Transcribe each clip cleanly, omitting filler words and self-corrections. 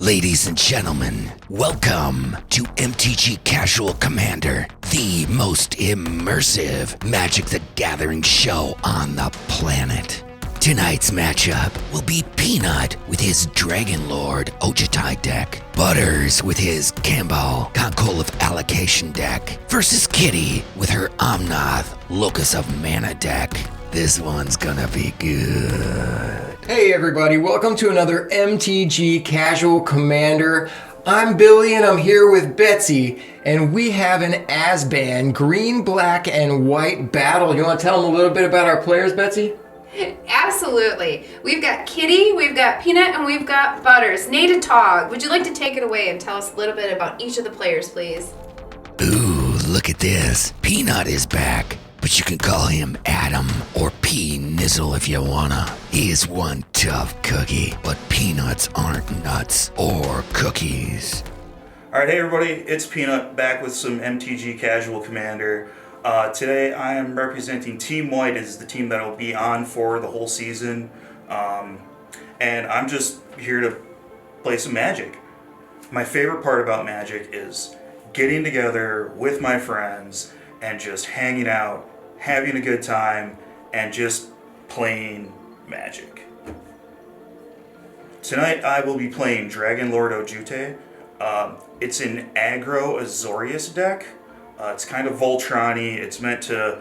Ladies and gentlemen, welcome to MTG Casual Commander, the most immersive Magic the Gathering show on the planet. Tonight's matchup will be Pnut with his Dragon Lord Ojutai deck, Butters with his Kambal Control of Allocation deck, versus Kiity with her Omnath Locus of Mana deck. This one's gonna be good. Hey everybody, welcome to another MTG Casual Commander. I'm Billy and I'm here with Betsy, and we have an Azban green, black, and white battle. You want to tell them a little bit about our players, Betsy? Absolutely. We've got Kiity, we've got Pnut, and we've got Butters. Nate Tog, would you like to take it away and tell us a little bit about each of the players, please? Ooh, look at this. Pnut is back, but you can call him Adam or P Nizzle if you wanna. He is one tough cookie, but peanuts aren't nuts or cookies. Alright, hey everybody, it's Pnut back with some MTG Casual Commander. Today I am representing Team White as the team that will be on for the whole season. And I'm just here to play some Magic. My favorite part about Magic is getting together with my friends and just hanging out, having a good time, and just playing Magic. Tonight I will be playing Dragon Lord Ojutai. It's an aggro Azorius deck. It's kind of Voltron-y. It's meant to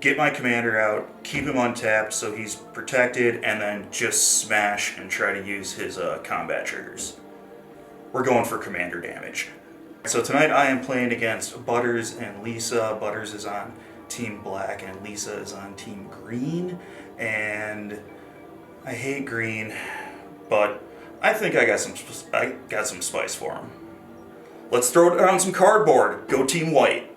get my commander out, keep him untapped so he's protected, and then just smash and try to use his combat triggers. We're going for commander damage. So tonight I am playing against Butters and Lisa. Butters is on Team Black and Lisa is on Team Green. And I hate green, but I think I got some spice for him. Let's throw down some cardboard. Go Team White.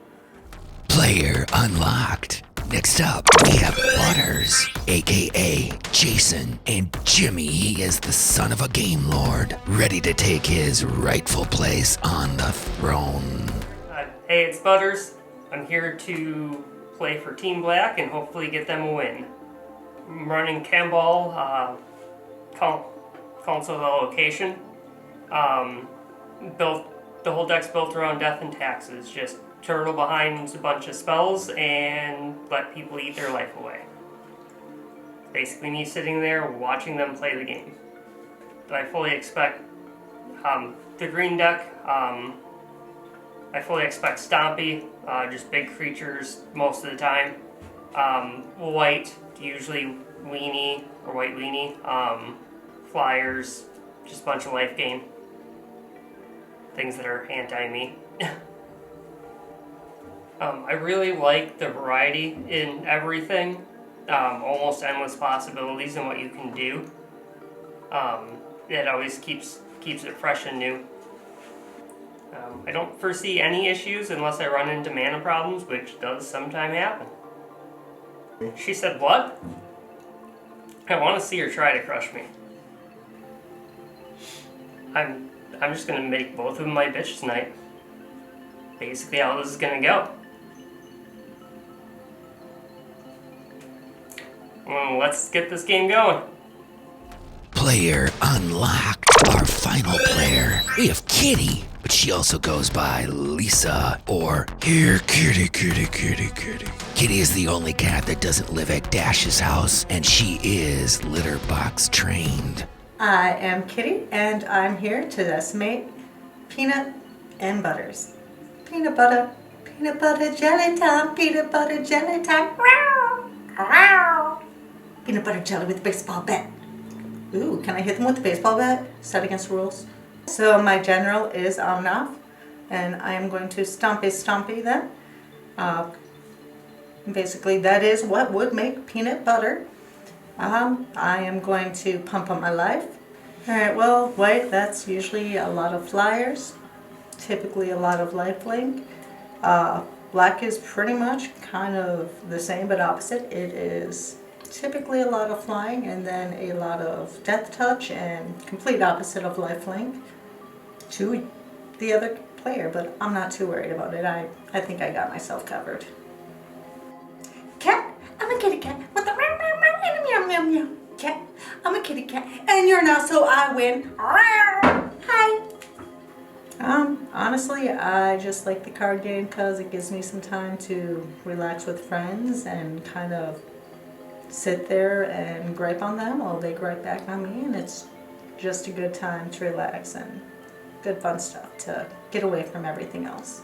Player unlocked. Next up, we have Butters, aka Jason, and Jimmy. He is the son of a game lord, ready to take his rightful place on the throne. Hey, it's Butters. I'm here to play for Team Black and hopefully get them a win. I'm running Kambal, Council of Allocation. The whole deck's built around death and taxes. Just turtle behind a bunch of spells and let people eat their life away. Basically me sitting there watching them play the game. I fully expect the green deck, I fully expect Stompy, just big creatures most of the time. White, usually weenie or white weenie. Flyers, just a bunch of life gain. Things that are anti-me. I really like the variety in everything. Almost endless possibilities in what you can do. It always keeps it fresh and new. I don't foresee any issues unless I run into mana problems, which does sometimes happen. She said, what? I want to see her try to crush me. I'm just gonna make both of them my bitch tonight. Basically how this is gonna go. Well, let's get this game going. Player unlocked. Our final player. We have Kiity, but she also goes by Lisa or Here Kitty Kitty Kitty Kitty. Kiity is the only cat that doesn't live at Dash's house, and she is litter box trained. I am Kiity, and I'm here to decimate Pnut and Butters. Peanut butter jelly time, peanut butter jelly time. Row, row. Peanut butter jelly with a baseball bat. Ooh, can I hit them with the baseball bat? Is that against the rules? So my general is Omnath, and I am going to stompy them. Basically, that is what would make peanut butter. I am going to pump up my life. Alright, well, white, that's usually a lot of flyers, typically a lot of lifelink. Black is pretty much kind of the same but opposite. It is typically a lot of flying and then a lot of death touch and complete opposite of lifelink to the other player, but I'm not too worried about it. I think I got myself covered. Cat, I'm a kitty cat with a meow meow meow. Cat, I'm a kitty cat, and you're not, so I win. Hi. honestly, I just like the card game because it gives me some time to relax with friends and kind of sit there and gripe on them while they gripe back on me, and it's just a good time to relax and good fun stuff to get away from everything else.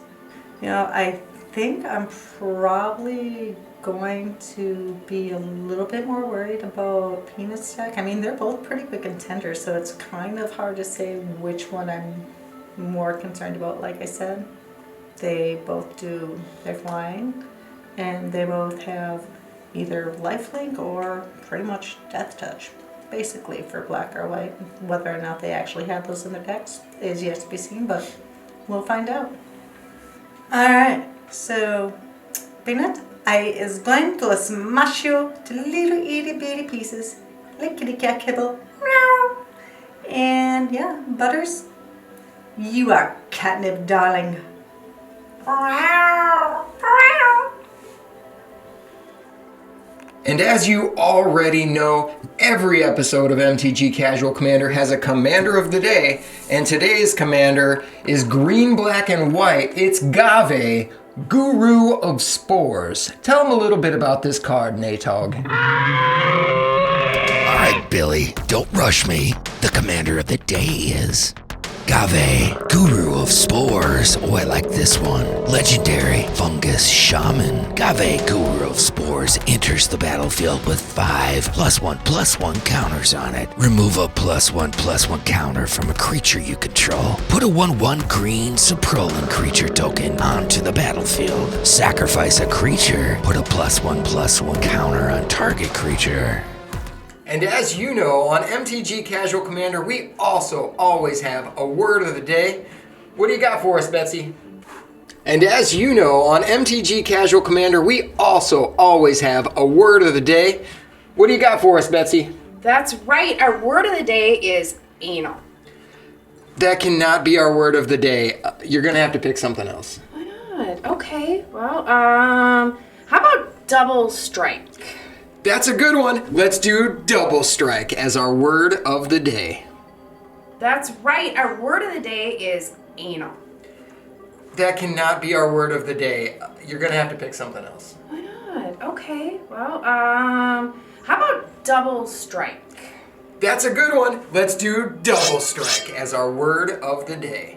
You know, I think I'm probably going to be a little bit more worried about Peanut's deck. I mean, they're both pretty good contenders, so it's kind of hard to say which one I'm more concerned about. Like I said, they both do their flying, and they both have either lifelink or pretty much death touch, basically, for black or white. Whether or not they actually have those in their decks is yet to be seen, but we'll find out. Alright, so Peanut, I is going to smash you to little itty bitty pieces like kitty cat kibble. Meow. And yeah, Butters, you are catnip, darling. And as you already know, every episode of MTG Casual Commander has a commander of the day, and today's commander is green, black, and white. It's Gave, Guru of Spores. Tell him a little bit about this card, Natog. All right, Billy, don't rush me. The commander of the day is Gave, Guru of Spores. Oh, I like this one. Legendary Fungus Shaman. Gave, Guru of Spores, enters the battlefield with 5+1/+1 counters on it. Remove a +1/+1 counter from a creature you control. Put a 1/1 green Saprolan creature token onto the battlefield. Sacrifice a creature. Put a +1/+1 counter on target creature. And as you know, on MTG Casual Commander, we also always have a word of the day. What do you got for us, Betsy? And as you know, on MTG Casual Commander, we also always have a word of the day. What do you got for us, Betsy? That's right. Our word of the day is anal. That cannot be our word of the day. You're gonna have to pick something else. Why not? Okay. Well, how about double strike? That's a good one. Let's do double strike as our word of the day. That's right. Our word of the day is anal. That cannot be our word of the day. You're gonna have to pick something else. Why not? Okay. Well, how about double strike? That's a good one. Let's do double strike as our word of the day.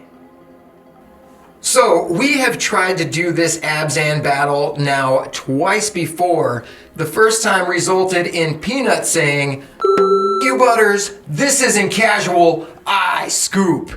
So, we have tried to do this ABZAN battle now twice before. The first time resulted in Peanut saying, "You Butters, this isn't casual, I scoop."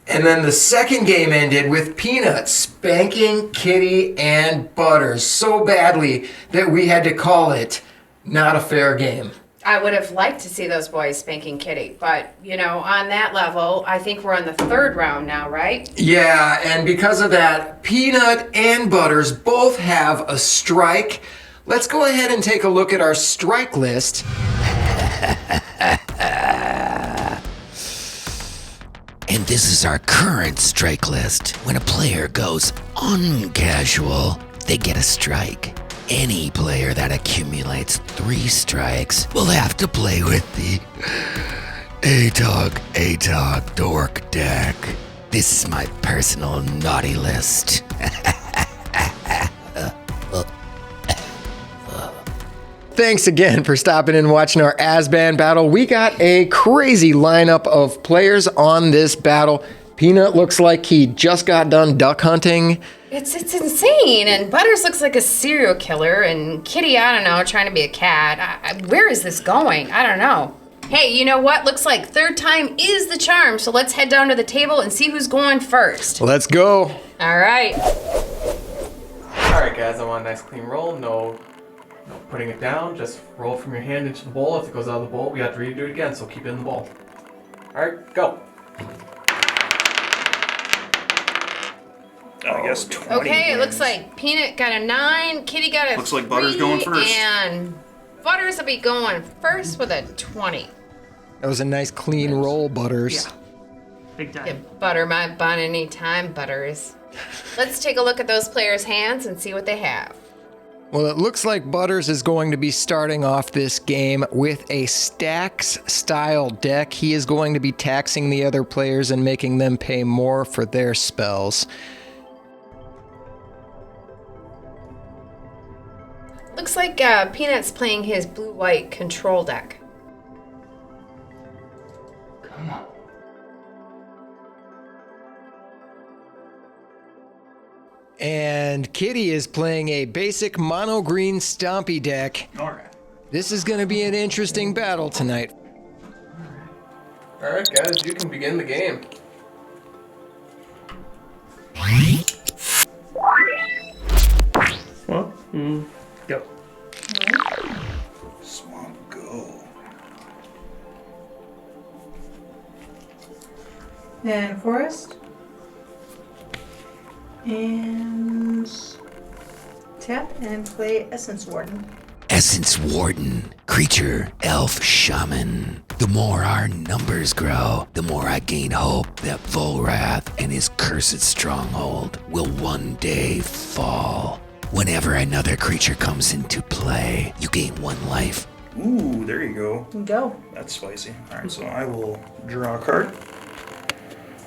And then the second game ended with Peanut spanking Kiity and Butters so badly that we had to call it not a fair game. I would have liked to see those boys spanking Kiity, but, you know, on that level, I think we're on the third round now, right? Yeah, and because of that, Peanut and Butters both have a strike. Let's go ahead and take a look at our strike list. And this is our current strike list. When a player goes uncasual, they get a strike. Any player that accumulates 3 strikes will have to play with the ATOG Dork deck. This is my personal naughty list. Thanks again for stopping and watching our Azban battle. We got a crazy lineup of players on this battle. Peanut looks like he just got done duck hunting. It's insane, and Butters looks like a serial killer, and Kiity, I don't know, trying to be a cat. Where is this going? I don't know. Hey, you know what? Looks like third time is the charm, so let's head down to the table and see who's going first. Let's go. All right. All right, guys, I want a nice clean roll. No putting it down. Just roll from your hand into the bowl. If it goes out of the bowl, we have to redo it again, so keep it in the bowl. All right, go. I guess 20 Okay, it wins. looks like Peanut got a 9, Kiity got a Looks like 3, Butters going first. And Butters will be going first with a 20. That was a nice clean roll, Butters. Yeah. Big time. You butter my bun anytime, Butters. Let's take a look at those players' hands and see what they have. Well, it looks like Butters is going to be starting off this game with a stacks-style deck. He is going to be taxing the other players and making them pay more for their spells. Looks like Peanut's playing his blue-white control deck. Come on. And Kiity is playing a basic mono-green stompy deck. All right. This is going to be an interesting battle tonight. Alright, guys, you can begin the game. Well, go. Swamp, go. And forest. And tap and play Essence Warden. Essence Warden, creature, elf, shaman. The more our numbers grow, the more I gain hope that Volrath and his cursed stronghold will one day fall. Whenever another creature comes into play, you gain 1 life. Ooh, there you go. Go. That's spicy. All right, so I will draw a card.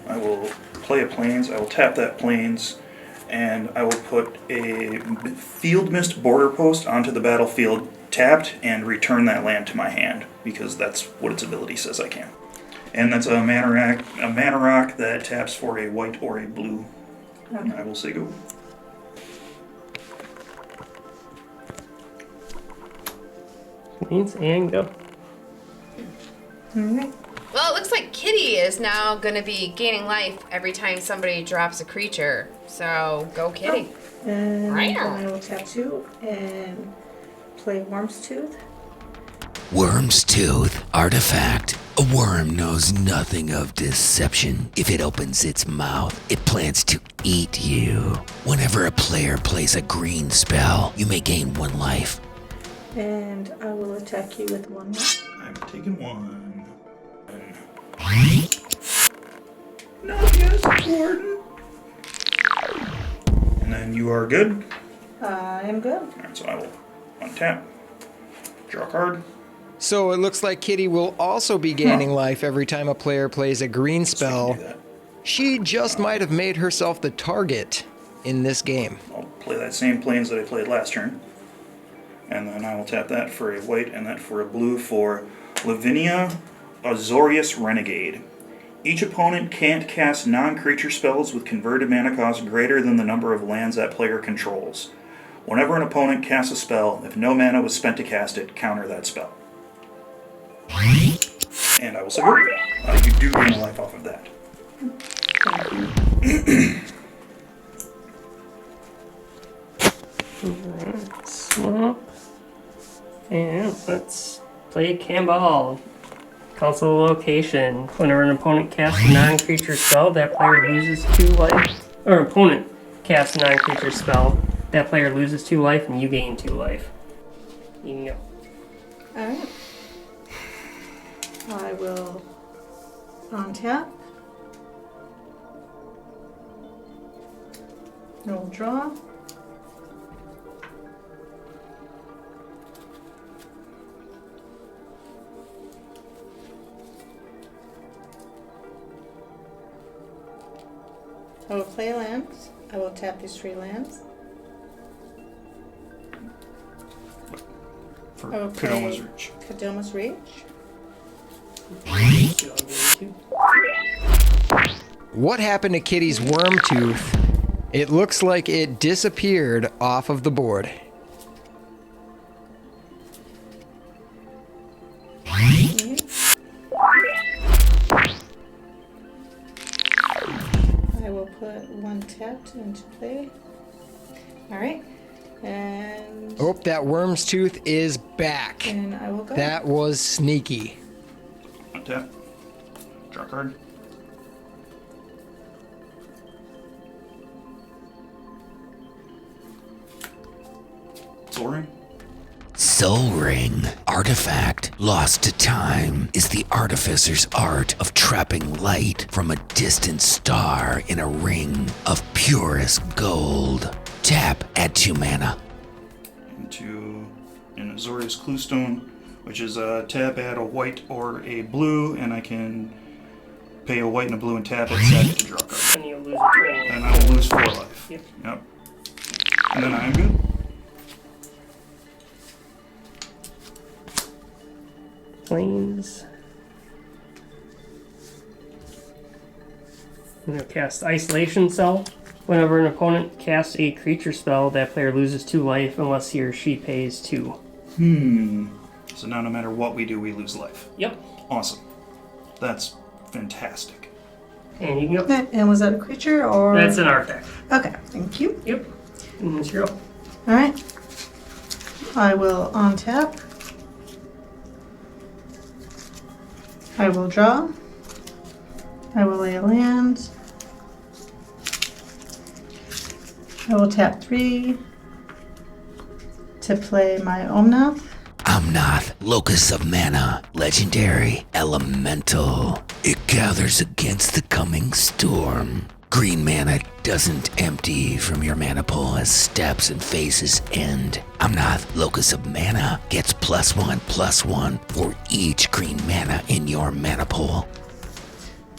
I will play a plains. I will tap that plains, and I will put a Field Mist border post onto the battlefield tapped and return that land to my hand because that's what its ability says I can. And that's a mana rock that taps for a white or a blue. And I will say go. Plains and go. Alright. Well, it looks like Kiity is now going to be gaining life every time somebody drops a creature. So, go Kiity. And Right. then I will tap 2 and play Worm's Tooth. Worm's Tooth, artifact. A worm knows nothing of deception. If it opens its mouth, it plans to eat you. Whenever a player plays a green spell, you may gain 1 life. And I will attack you with 1 more. I'm taking 1. Not yes, Gordon. And then you are good. I am good. Alright, so I will untap, draw a card. So it looks like Kiity will also be gaining life every time a player plays a green spell. Do that. She just might have made herself the target in this game. I'll play that same plains that I played last turn. And then I will tap that for a white and that for a blue for Lavinia Azorius Renegade. Each opponent can't cast non-creature spells with converted mana cost greater than the number of lands that player controls. Whenever an opponent casts a spell, if no mana was spent to cast it, counter that spell. And I will say, you do gain a life off of that. Swamp. And let's play Camball. Console location. Whenever an opponent casts a non-creature spell, that player loses 2 life. Or opponent casts a non-creature spell, that player loses 2 life and you gain 2 life. You can go. Alright. I will untap. I will draw. I will play lands. I will tap these 3 lands. For I will Kodoma's play Reach. Kodoma's Reach. What happened to Kiity's worm tooth? It looks like it disappeared off of the board. I will put 1 tapped into play. Alright. And Oh, that worm's tooth is back. and I will go. That was sneaky. Untap. Draw a card. Soul Ring. Soul Ring, artifact, lost to time, is the artificer's art of trapping light from a distant star in a ring of purest gold. Tap, add 2 mana. into an Azorius Cluestone, which is a tap, add a white or a blue, and I can pay a white and a blue and tap it, sack it to draw a card. And you'll lose a turn. And I will lose 4 life. Yep. Yep. And then I am good. Planes. I'm going to cast Isolation Cell. Whenever an opponent casts a creature spell, that player loses 2 life unless he or she pays 2. So now no matter what we do, we lose life. Yep. Awesome. That's fantastic. And you can go. And was that a creature or? That's an artifact. Okay, thank you. Yep. And it's your go. All right. I will untap. I will draw. I will lay a land. I will tap 3 to play my Omnath. Omnath, locus of mana, legendary, elemental. It gathers against the coming storm. Green mana doesn't empty from your mana pool as steps and phases end. Omnath, locus of mana, gets +1/+1 for each green mana in your mana pool.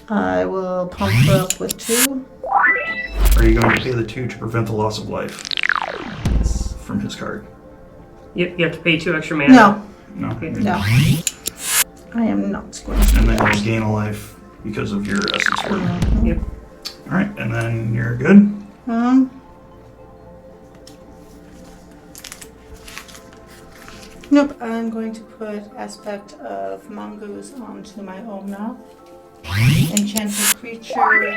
I will pump her up with 2. Are you going to pay the 2 to prevent the loss of life from his card? Yep, you have to pay 2 extra mana. No, No. Okay. no. I am not going to. And then you'll gain a life because of your essence word. Yep. Alright, and then you're good. Nope, I'm going to put Aspect of Mongoose onto my Omnath. Enchanted creature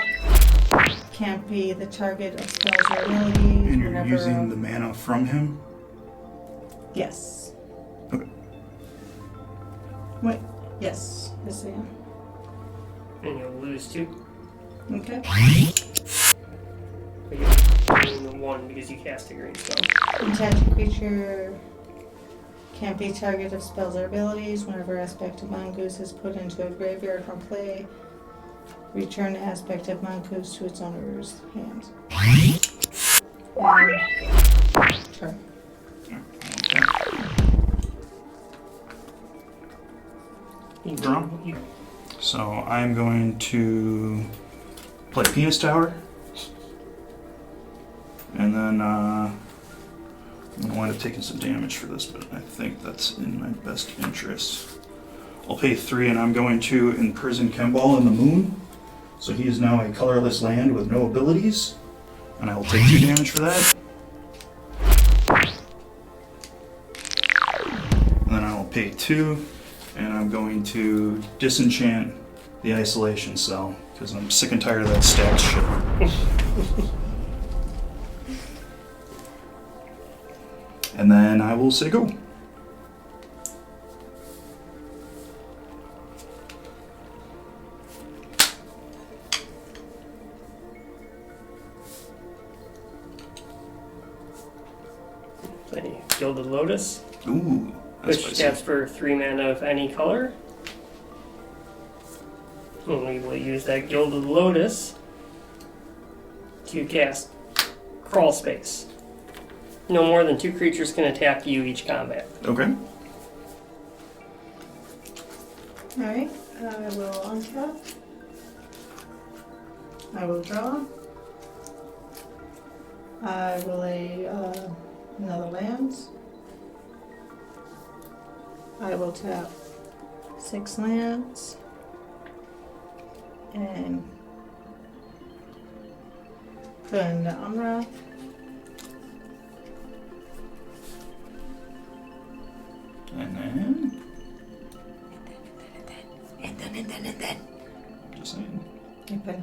can't be the target of spells or abilities. And you're whenever... using the mana from him? Yes. Okay. Wait, yes, yes I am. And you'll lose 2. Okay. But you're losing the 1 because you cast a green spell. Enchanted creature can't be target of spells or abilities. Whenever Aspect of Mongoose is put into a graveyard from play, return Aspect of Mongoose to its owner's hand. And turn. Draw. So I'm going to play Penis Tower. And then I'm going to wind up taking some damage for this, but I think that's in my best interest. I'll pay 3 and I'm going to imprison Kemball in the moon. So he is now a colorless land with no abilities. And I will take 2 damage for that. And then I will pay 2. And I'm going to disenchant the isolation cell because I'm sick and tired of that stacked shit. And then I will say go. Play Gilded Lotus. Ooh, that's Which spicy. taps for 3 mana of any color. And we will use that Gilded Lotus to cast Crawl Space. No more than 2 creatures can attack you each combat. Okay. Alright, I will untap. I will draw. I will lay another land. I will tap 6 lands. And put in the Umra. And then. Just saying. Okay.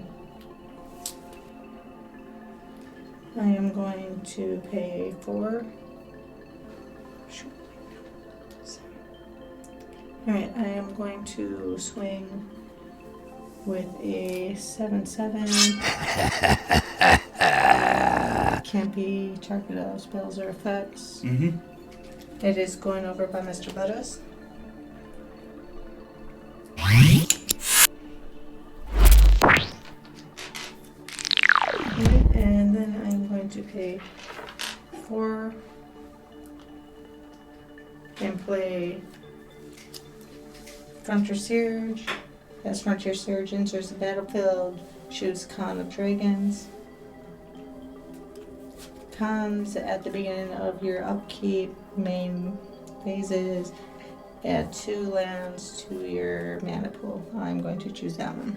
I am going to pay 4. Alright, I am going to swing with a 7/7. Can't be target of spells or effects. Mm-hmm. It is going over by Mr. Butters. And then I'm going to pay 4 and play Frontier Surge. As Frontier Surge enters the battlefield, choose Con of Dragons. Cons at the beginning of your upkeep main phases. Add 2 lands to your mana pool. I'm going to choose that one.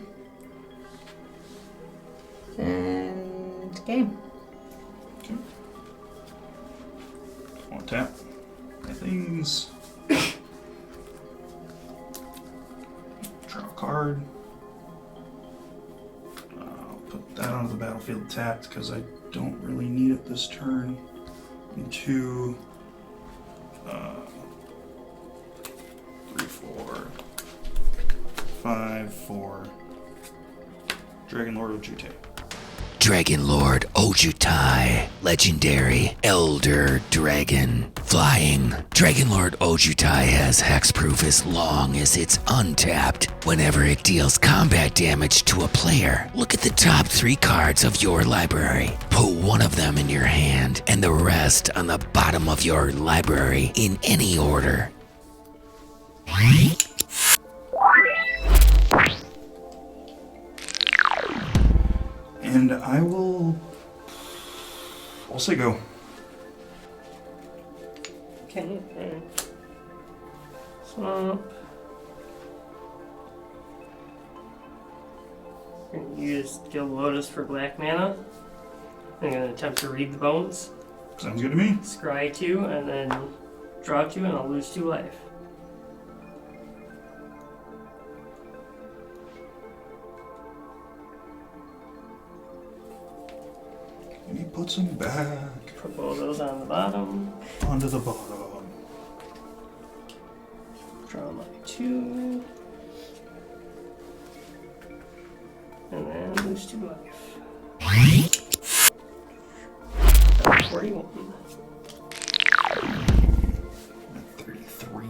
And game. One tap. Things. Draw a card. I'll put that onto the battlefield tapped because I don't really need it this turn. And 2, 3, 4, 5, 4. Dragon Lord Ojute. Dragon Lord Ojutai, legendary Elder Dragon, flying. Dragon Lord Ojutai has hexproof as long as it's untapped. Whenever it deals combat damage to a player, look at the top 3 cards of your library. Put one of them in your hand and the rest on the bottom of your library in any order. And I'll say go. Okay. Swamp. I'm going to use Guild Lotus for black mana. I'm going to attempt to read the bones. Sounds good to me. Scry 2 and then draw 2 and I'll lose 2 life. And he puts them back Put both of those on the bottom. onto the bottom. Draw my 2. And then lose 2 life. 41. 33.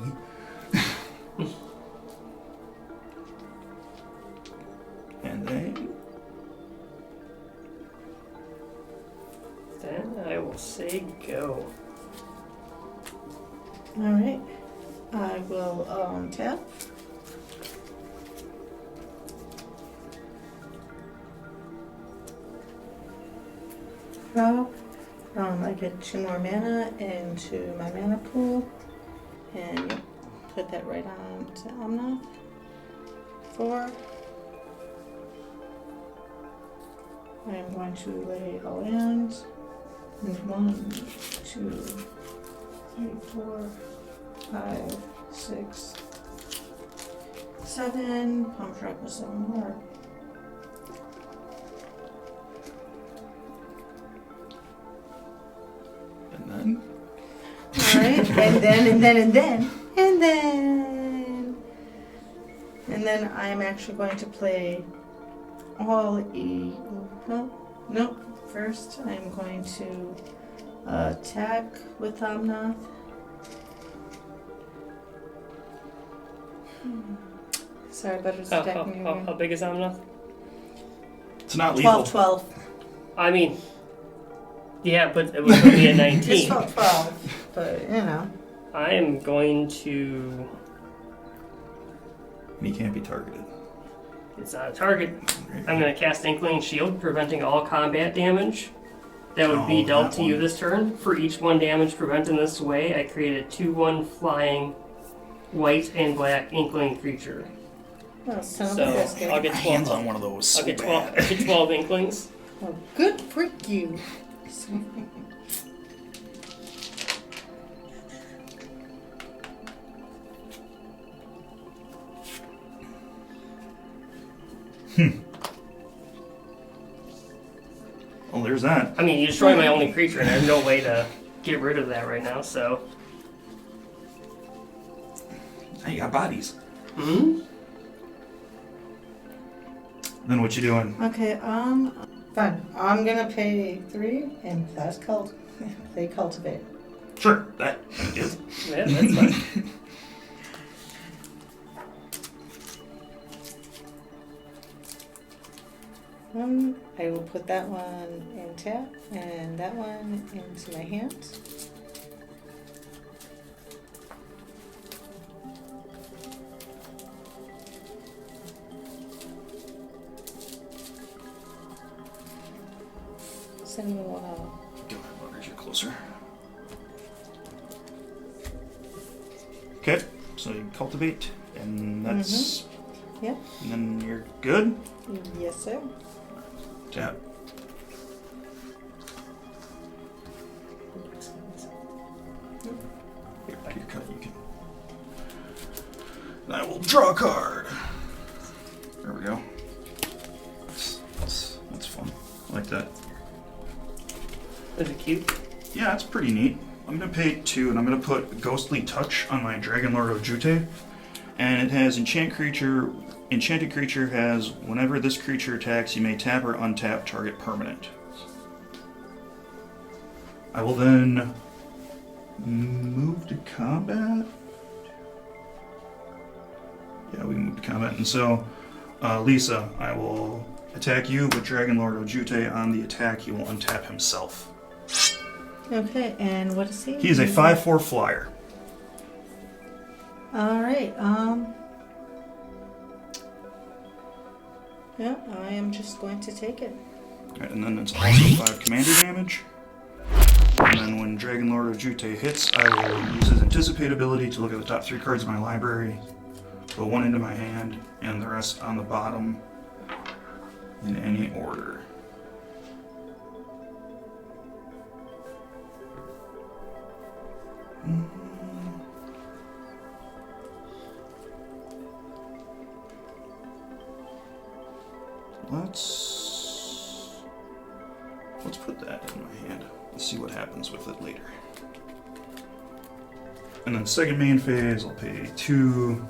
And then I will say go. Alright. I will tap. Draw. I get 2 more mana into my mana pool. And put that right on to Omnath. 4. I'm going to lay a land. And 1, 2, 3, 4, 5, 6, 7. Pump track with 7 more. And then? Alright, and then I'm actually going to play all first I'm going to attack with Omnath. Sorry, Butters attacking me again. How big is Omnath? It's not lethal. 12. I mean, yeah, but it would still be a 19. It's 12, but you know. I am going to. And he can't be targeted. It's not a target. I'm going to cast Inkling Shield, preventing all combat damage that would be dealt to you this turn. For each 1 damage prevented this way, I create a 2/1 flying white and black Inkling creature. Oh, So that's good. I'll get My hands 12. on one of those. So I'll get 12. bad. I'll get 12 Inklings. Oh, good for you. Well, there's that. I mean, you destroy my only creature, and there's no way to get rid of that right now. So. Now you got bodies. Hmm. Then what you doing? Okay, fine. I'm gonna pay 3 and that's they cultivate. Sure, that is. Yeah, that's fine. I will put that one in tap and that one into my hand. Does anyone want to? Go ahead, Butters, you're closer. Okay, so you cultivate, and that's... Yep. And then you're good? Yes, sir. Tap. Here, your cut, you can... And I will draw a card. There we go. That's fun. I like that. Is it cute? Yeah, it's pretty neat. I'm going to pay 2, and I'm going to put Ghostly Touch on my Dragon Lord Ojute. And it has Enchanted creature has, whenever this creature attacks, you may tap or untap target permanent. I will then move to combat. Yeah, we can move to combat. And so, Lisa, I will attack you with Dragon Lord Ojute. On the attack, he will untap himself. Okay, and what is he? He is a 5/4 flyer. Alright, yeah, I am just going to take it. Right, and then it's also 5 commander damage. And then when Dragon Lord Ojute hits, I will use his Anticipate ability to look at the top 3 cards of my library, put 1 into my hand, and the rest on the bottom in any order. Let's put that in my hand. Let's see what happens with it later. And then second main phase, I'll pay 2,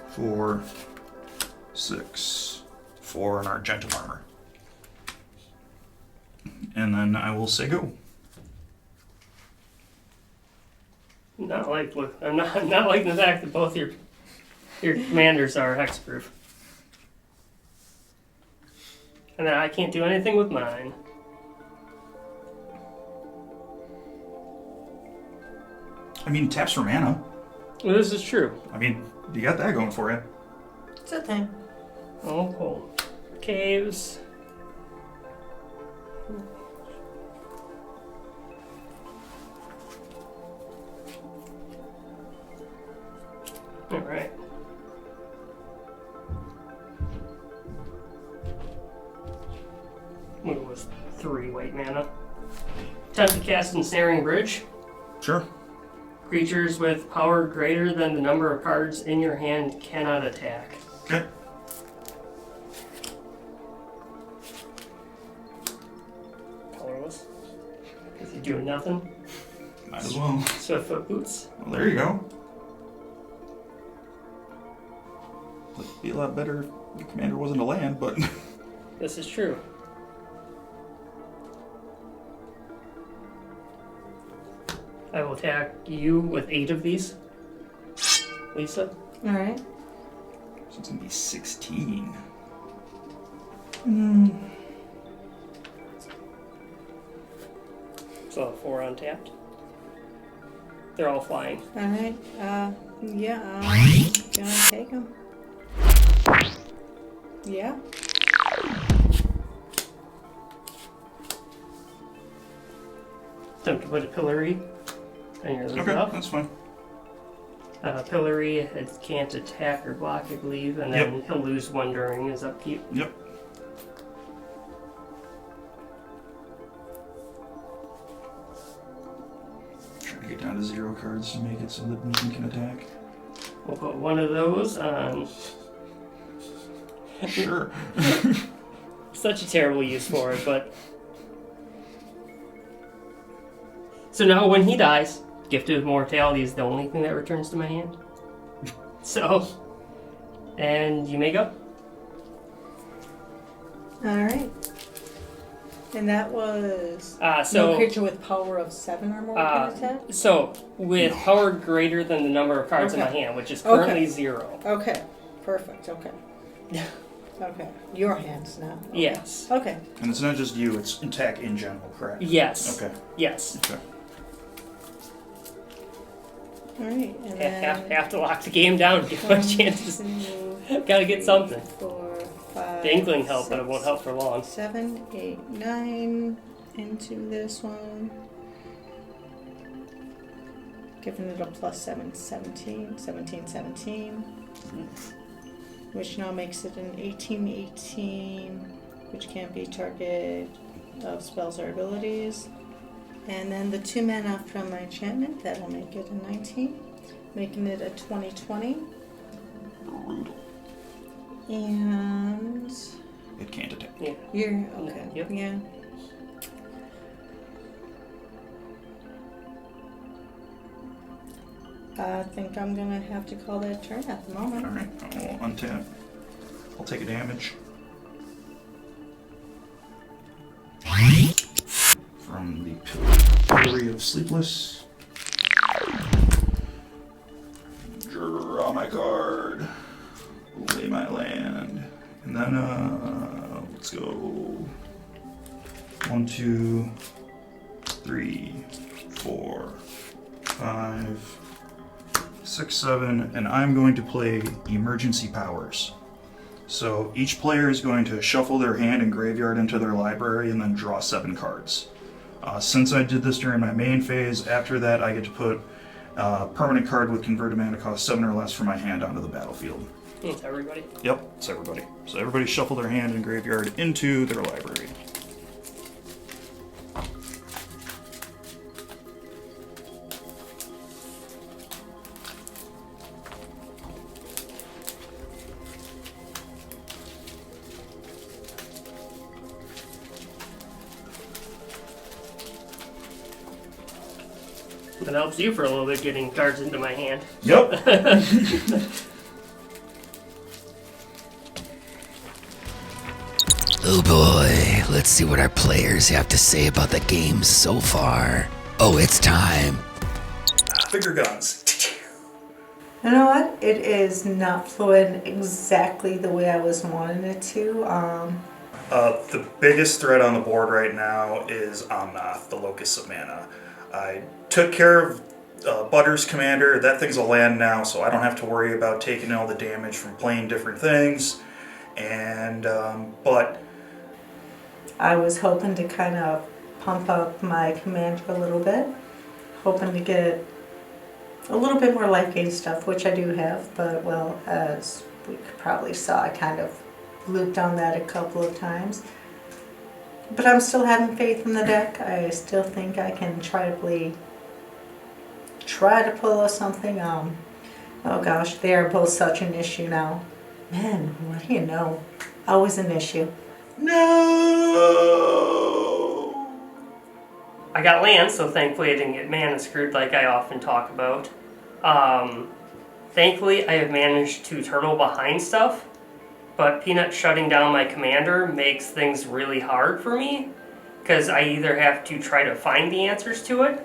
4, 6, 4 in Argentum armor. And then I will say go. I'm not liking the fact that both your commanders are hexproof. And that I can't do anything with mine. I mean, taps for mana. Well, this is true. I mean, you got that going for you. It's a thing. Oh, cool. Caves. Alright. What was 3 white mana? Time to cast Ensnaring Bridge. Sure. Creatures with power greater than the number of cards in your hand cannot attack. Okay. Colorless. Because you're doing nothing. Might as well. Swift foot boots. Well, there you go. It'd be a lot better if the commander wasn't a land, but... This is true. I will attack you with 8 of these. Lisa? Alright. So it's gonna be 16. So 4 untapped. They're all flying. Alright, yeah, I'm gonna take him. Yeah. Time to put a pillory on your Okay, up. that's fine. Pillory, it can't attack or block, I believe, and then he'll lose 1 during his upkeep. Yep. Try to get down to 0 cards to make it so that nothing can attack. We'll put 1 of those on. Sure. Such a terrible use for it, but... So now when he dies, Gift of Immortality is the only thing that returns to my hand. So... And you may go. Alright. And that was So no creature with power of 7 or more can attack? So, with power greater than the number of cards in my hand, which is currently 0. Okay. Perfect, okay. Okay. Your hands now. Okay. Yes. Okay. And it's not just you, it's attack in general, correct? Yes. Okay. Yes. Okay. Alright, and then... Have to lock the game down to give my chances. Gotta get something. 4, 5, The Inkling help, but it 6, won't help for long. 7, 8, 9, into this one. Giving it a +7, 17, 17, 17. Which now makes it an 18, 18, which can't be target of spells or abilities. And then the 2 mana from my enchantment, that'll make it a 19, making it a 20, 20. Brutal. And It can't attack. Yeah. you're okay. Yep. Yeah. I think I'm gonna have to call that turn at the moment. Alright, I'll untap. I'll take a damage. From the Pillory of Sleepless. Draw my card. Lay my land. And then, let's go. 1, 2, 3, 4, 5, 6, 7, and I'm going to play Emergency Powers. So each player is going to shuffle their hand and graveyard into their library and then draw 7 cards. Since I did this during my main phase, after that I get to put a permanent card with converted mana cost 7 or less from my hand onto the battlefield. It's everybody. Yep, it's everybody. So everybody shuffle their hand and graveyard into their library. That helps you for a little bit getting cards into my hand. Yep. Oh boy, let's see what our players have to say about the game so far. Oh, it's time. Bigger guns. You know what? It is not flowing exactly the way I was wanting it to. The biggest threat on the board right now is Omnath, the Locust of Mana. I took care of Butters Commander. That thing's a land now, so I don't have to worry about taking all the damage from playing different things. And, but... I was hoping to kind of pump up my commander a little bit. Hoping to get a little bit more life gain stuff, which I do have, but well, as we probably saw, I kind of looped on that a couple of times. But I'm still having faith in the deck. I still think I can try to pull something. Oh gosh, they are both such an issue now. Man, what do you know? Always an issue. No! I got land, so thankfully I didn't get mana screwed like I often talk about. Thankfully, I have managed to turtle behind stuff, but Pnut shutting down my commander makes things really hard for me, because I either have to try to find the answers to it,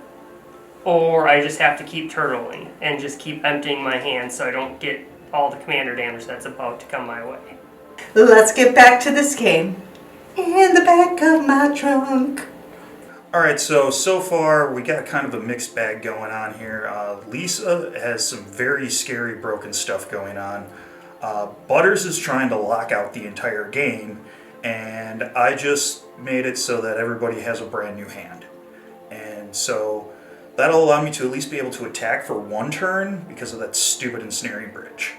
or I just have to keep turtling and just keep emptying my hand so I don't get all the commander damage that's about to come my way. Let's get back to this game. In the back of my trunk. Alright, so far we got kind of a mixed bag going on here. Lisa has some very scary broken stuff going on. Butters is trying to lock out the entire game, and I just made it so that everybody has a brand new hand. And so that'll allow me to at least be able to attack for 1 turn because of that stupid ensnaring bridge.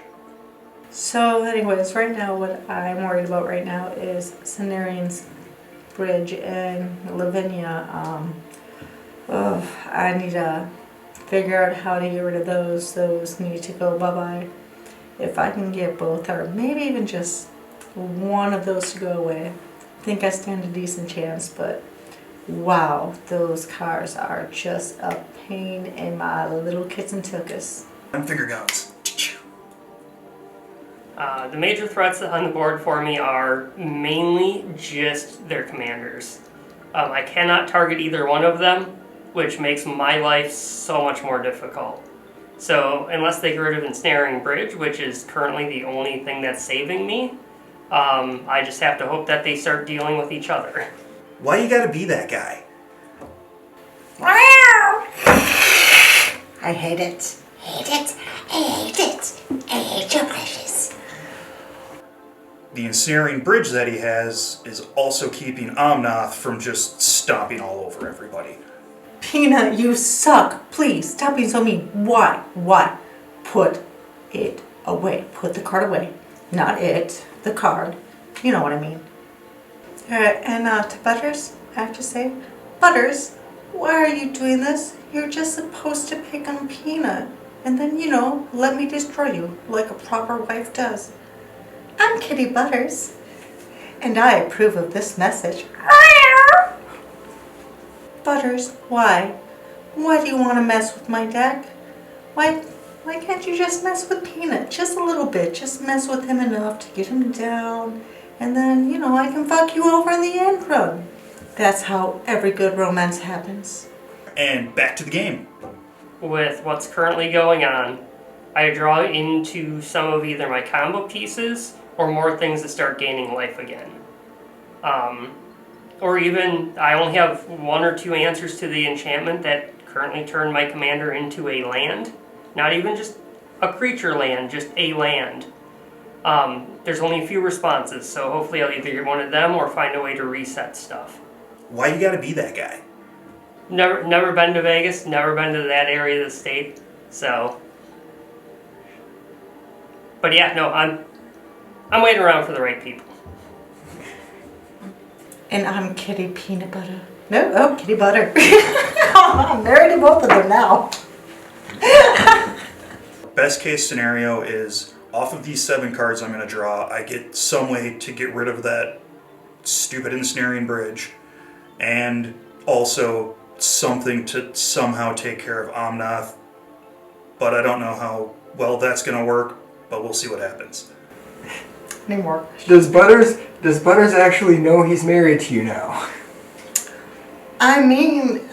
So anyways, right now what I'm worried about right now is Cenarian's Bridge and Lavinia. I need to figure out how to get rid of those. Those need to go bye-bye. If I can get both, or maybe even just one of those to go away, I think I stand a decent chance, but wow, those cars are just a pain in my little kits and tuchus. And finger guns. The major threats on the board for me are mainly just their commanders. I cannot target either one of them, which makes my life so much more difficult. So unless they get rid of Ensnaring Bridge, which is currently the only thing that's saving me, I just have to hope that they start dealing with each other. Why you gotta be that guy? I hate it. Hate it. I hate it. I hate your precious. the ensnaring bridge that he has is also keeping Omnath from just stomping all over everybody. Peanut, you suck. Please, stop being so mean. Why? Why? Put it away. Put the card away. Not it, the card. You know what I mean. Alright, and to Butters, I have to say, Butters, why are you doing this? You're just supposed to pick on Peanut. And then, let me destroy you like a proper wife does. I'm Kiity Butters, and I approve of this message. Butters, why? Why do you want to mess with my deck? Why can't you just mess with Peanut? Just a little bit. Just mess with him enough to get him down. And then, I can fuck you over in the end run. That's how every good romance happens. And back to the game. With what's currently going on, I draw into some of either my combo pieces or more things that start gaining life again. Or even, I only have 1 or 2 answers to the enchantment that currently turn my commander into a land. Not even just a creature land, just a land. There's only a few responses, so hopefully I'll either get one of them or find a way to reset stuff. Why you gotta be that guy? Never been to Vegas, never been to that area of the state, so. But yeah, no, I'm waiting around for the right people. And I'm Kiity Peanut Butter. No, Kiity Butter. I'm married to both of them now. Best case scenario is, off of these 7 cards I'm going to draw, I get some way to get rid of that stupid ensnaring bridge, and also something to somehow take care of Omnath. But I don't know how well that's going to work, but we'll see what happens. Any more? Does Butters actually know he's married to you now? I mean,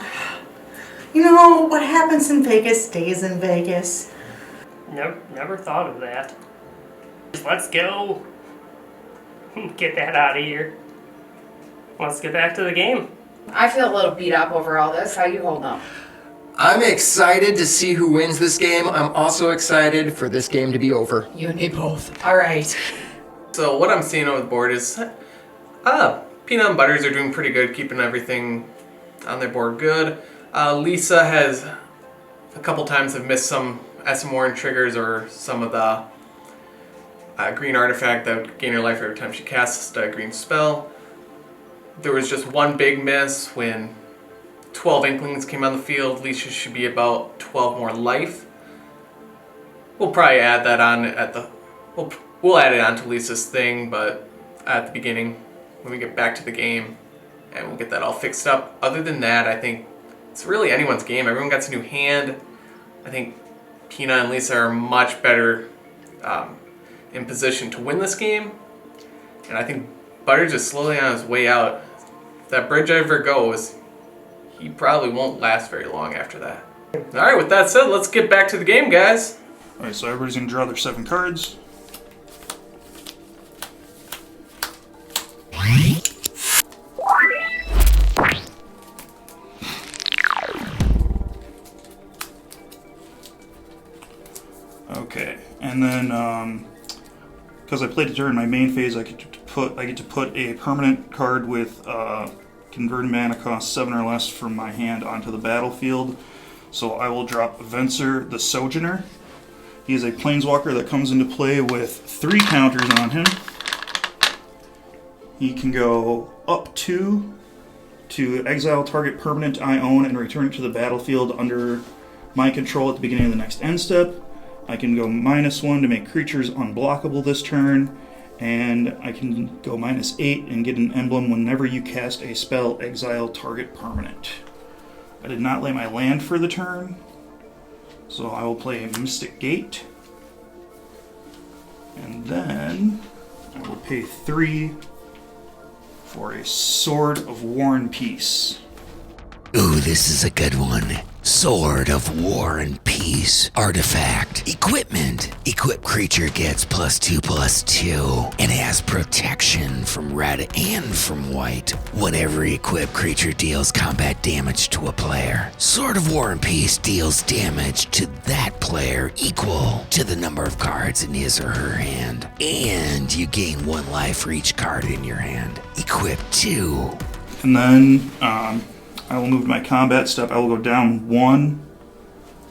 what happens in Vegas stays in Vegas. Never thought of that. Let's go. Get that out of here. Let's get back to the game. I feel a little beat up over all this. How you holding up? I'm excited to see who wins this game. I'm also excited for this game to be over. You and me both. All right. So what I'm seeing on the board is, Peanut and Butters are doing pretty good, keeping everything on their board good. Lisa has a couple times have missed some SMOR triggers or some of the green artifact that would gain her life every time she casts a green spell. There was just one big miss when 12 Inklings came on the field. Lisa should be about 12 more life. We'll probably add that on at the... We'll add it on to Lisa's thing, but at the beginning, when we get back to the game, and we'll get that all fixed up. Other than that, I think it's really anyone's game. Everyone gets a new hand. I think Peanut and Lisa are much better in position to win this game. And I think Butters is slowly on his way out. If that bridge ever goes, he probably won't last very long after that. Alright, with that said, let's get back to the game, guys. Alright, so everybody's going to draw their 7 cards. Okay, and then because I played it during my main phase, I get to put a permanent card with converted mana cost 7 or less from my hand onto the battlefield. So I will drop Venser the Sojourner. He is a planeswalker that comes into play with 3 counters on him. He can go up 2 to exile target permanent I own and return it to the battlefield under my control at the beginning of the next end step. I can go -1 to make creatures unblockable this turn, and I can go -8 and get an emblem whenever you cast a spell, exile target permanent. I did not lay my land for the turn, so I will play Mystic Gate, and then I will pay 3 for a Sword of War and Peace. Ooh, this is a good one. Sword of War and Peace artifact. Equipment. Equipped creature gets +2/+2 and has protection from red and from white whenever equipped creature deals combat damage to a player. Sword of War and Peace deals damage to that player equal to the number of cards in his or her hand, and you gain 1 life for each card in your hand. Equip 2. And then I will move my combat step. I will go down 1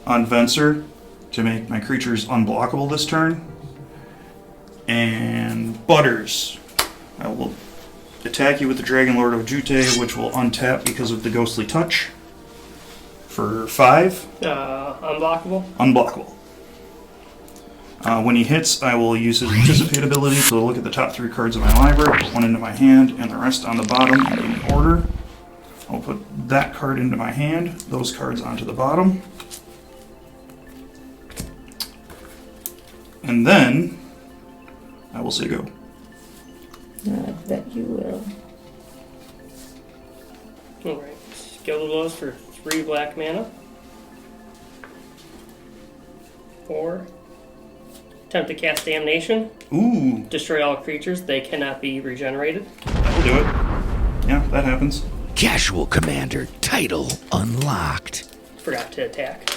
on Venser to make my creatures unblockable this turn. And Butters. I will attack you with the Dragon Lord of Jute, which will untap because of the Ghostly Touch. For 5. Unblockable? Unblockable. When he hits, I will use his Anticipate ability to look at the top 3 cards of my library, put 1 into my hand, and the rest on the bottom in order. I'll put that card into my hand, those cards onto the bottom. And then I will say go. I bet you will. Alright. Gilded Lows for 3 black mana. 4. Attempt to cast Damnation. Ooh, Destroy all creatures. They cannot be regenerated. that'll do it. Yeah, that happens. Casual Commander title unlocked. Forgot to attack.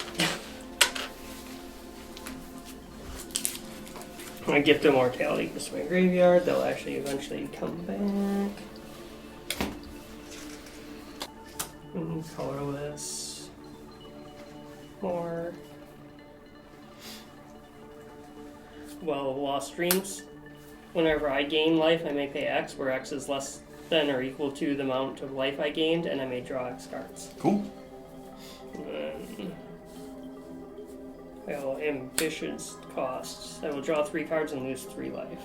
I Gift Immortality goes to my graveyard. They'll actually eventually come back. Colorless. More. Well, Lost Dreams. Whenever I gain life, I may pay X, where X is less than or equal to the amount of life I gained, and I may draw X cards. Cool. Well, ambitious costs. I will draw 3 cards and lose 3 life.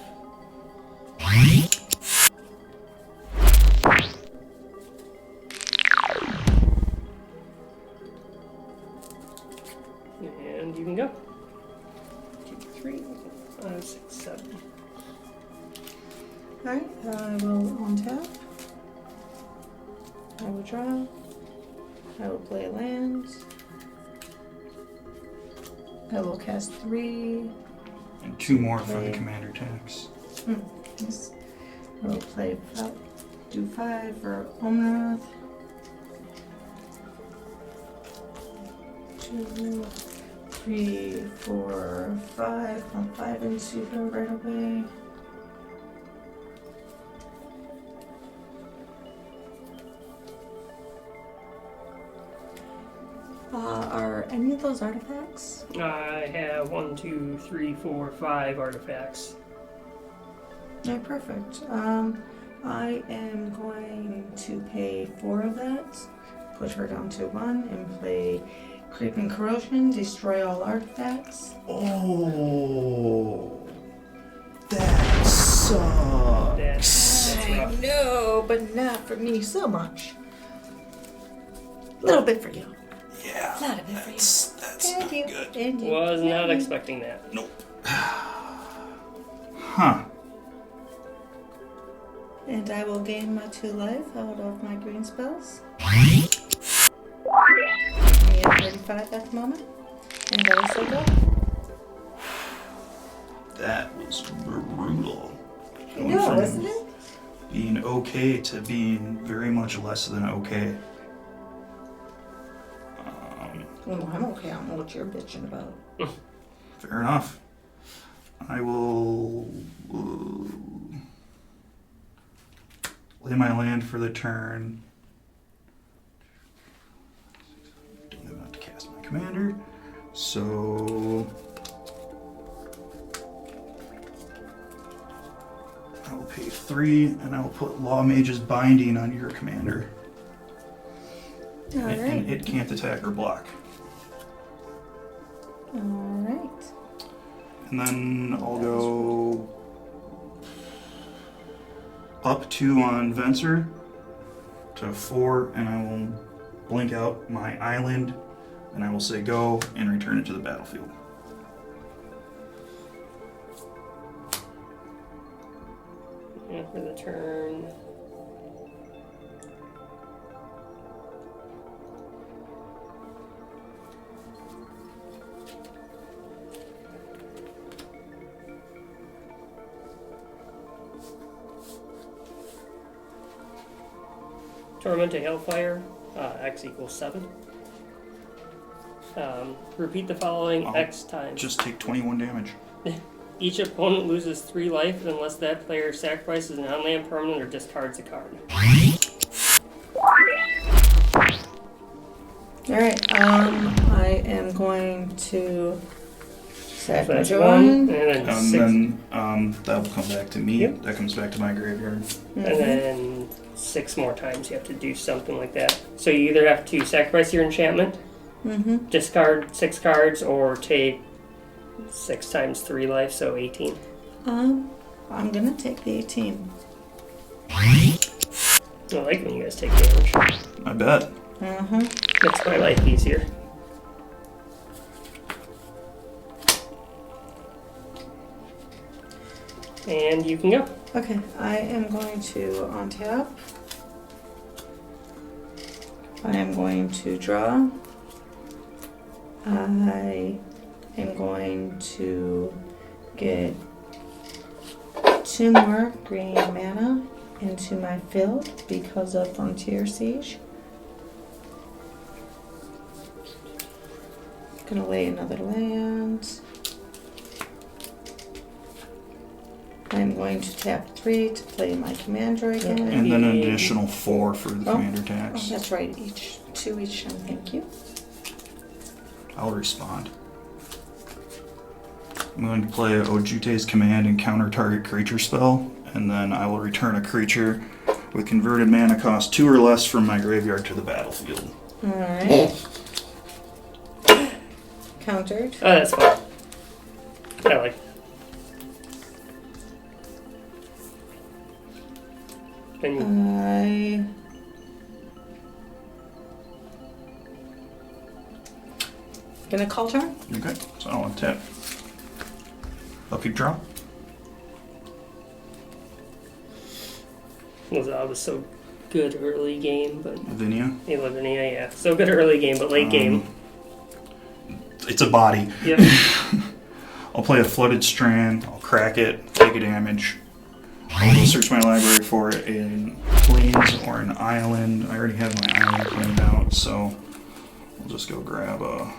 And you can go. 2, 3, 5, 6, 7. Alright, I will untap. I will draw. I will play a land. I will cast 3. And 2 more for the commander tax. Yes. I will play do 5 for Omeroth. 2, 3, 4, 5. Pump 5 into her right away. Are any of those artifacts? I have 1, 2, 3, 4, 5 artifacts. Yeah, perfect. I am going to pay 4 of that, push her down to 1, and play Creeping Corrosion, destroy all artifacts. Oh, that sucks. That's rough. No, but not for me so much. A little bit for you. Yeah, A little bit for you. that's And not you. good. And you. Was not expecting that. Nope. Huh. And I will gain my 2 life out of my green spells. I have 35 at the moment. And I will say go. That was brutal. Going No, from isn't it? being okay to being very much less than okay. Well, I'm okay. I don't know what you're bitching about. Fair enough. I will lay my land for the turn. Don't have enough to cast my commander. So I will pay 3 and I will put Law Mage's Binding on your commander. Alright. And it can't attack or block. Alright. And then I'll go up 2 on Venser to 4, and I will blink out my island, and I will say go and return it to the battlefield. Yeah, for the turn. Torment to Hailfire, X equals 7. Repeat the following I'll X times. Just take 21 damage. Each opponent loses 3 life unless that player sacrifices an on-land permanent or discards a card. Alright, I am going to sack So my that's joy. 1, and then And 6. then that'll come back to me. Yep. That comes back to my graveyard. And then 6 more times you have to do something like that. So you either have to sacrifice your enchantment, discard 6 cards, or take 6 times 3 life, so 18. I'm gonna take the 18. I like when you guys take damage. I bet. Makes my life easier. And you can go. Okay, I am going to untap. I am going to draw. I am going to get 2 more green mana into my field because of Frontier Siege. Gonna lay another land. I'm going to tap 3 to play my commander again. And then an additional 4 for the commander tax. Oh, that's right, each 2 each time, thank you. I'll respond. I'm going to play Ojute's command and counter target creature spell, and then I will return a creature with converted mana cost 2 or less from my graveyard to the battlefield. Alright. Countered. Oh, that's fine. I like it. And Gonna call turn? Okay, so I'll untap. Upkeep draw. was so good early game, but Lavinia. Lavinia, yeah, so good early game, but late game. It's a body. Yep. I'll play a Flooded Strand. I'll crack it, take a damage. I'll go search my library for a plains or an island. I already have my island planned out, so I'll just go grab a...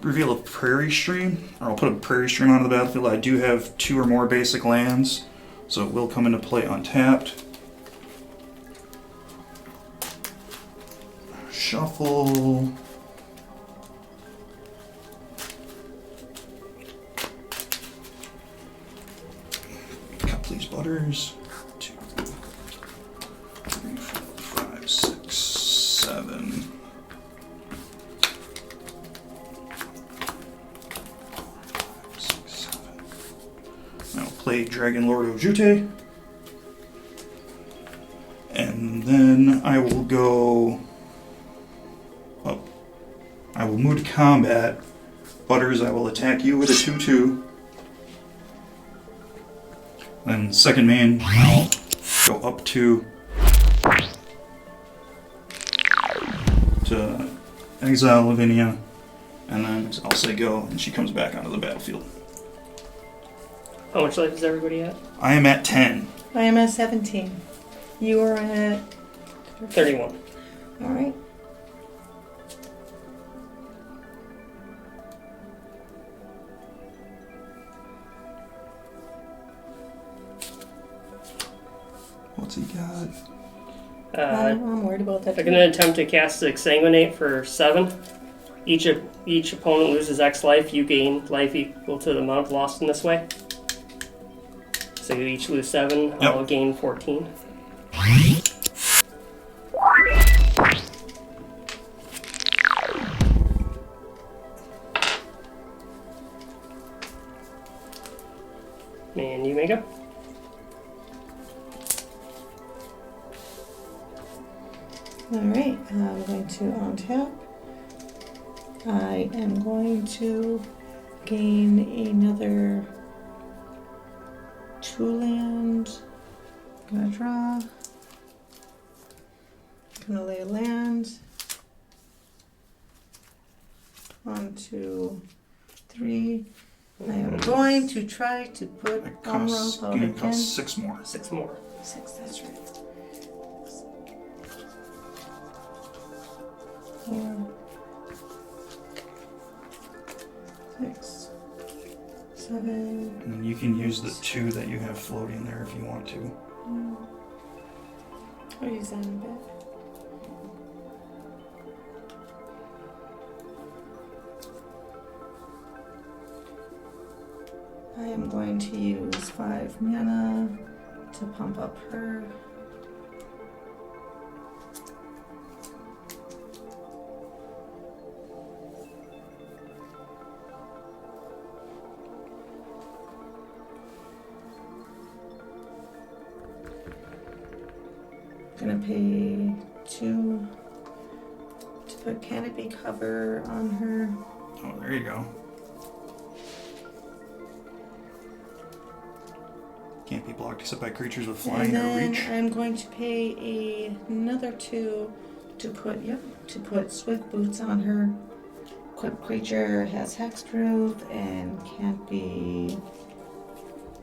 reveal a Prairie Stream, or I'll put a Prairie Stream onto the battlefield. I do have 2 or more basic lands, so it will come into play untapped. Shuffle. Cut these Butters. 2, 3, 4, 5, 6, 7. Play Dragon Lord Ojute. And then I will go up. I will move to combat. Butters, I will attack you with a 2/2. Then second main, I'll go up to exile Lavinia. And then I'll say go, and she comes back onto the battlefield. How much life is everybody at? I am at 10. I am at 17. You are at 31. Alright. What's he got? I'm worried about that. I'm going to attempt to cast Exsanguinate for 7. Each opponent loses X life. You gain life equal to the amount lost in this way. So you each lose 7. Yep. I'll gain 14. And you may go. Alright, I'm going to untap. I am going to gain another 2 land. Gonna draw. Gonna lay a land. 1, 2, 3. I am going to try to put It costs, Umbra gonna again. cost 6 more. 6 more. 6, that's right. 4, 6, 7. And then you can use the 2 that you have floating there if you want to. I'll use that in a bit. I am going to use 5 mana to pump up her. Gonna pay 2 to put canopy cover on her. Oh, there you go. Can't be blocked except by creatures with flying And or then reach. I'm going to pay another 2 to put swift boots on her. Equipped creature has hexproof and can't be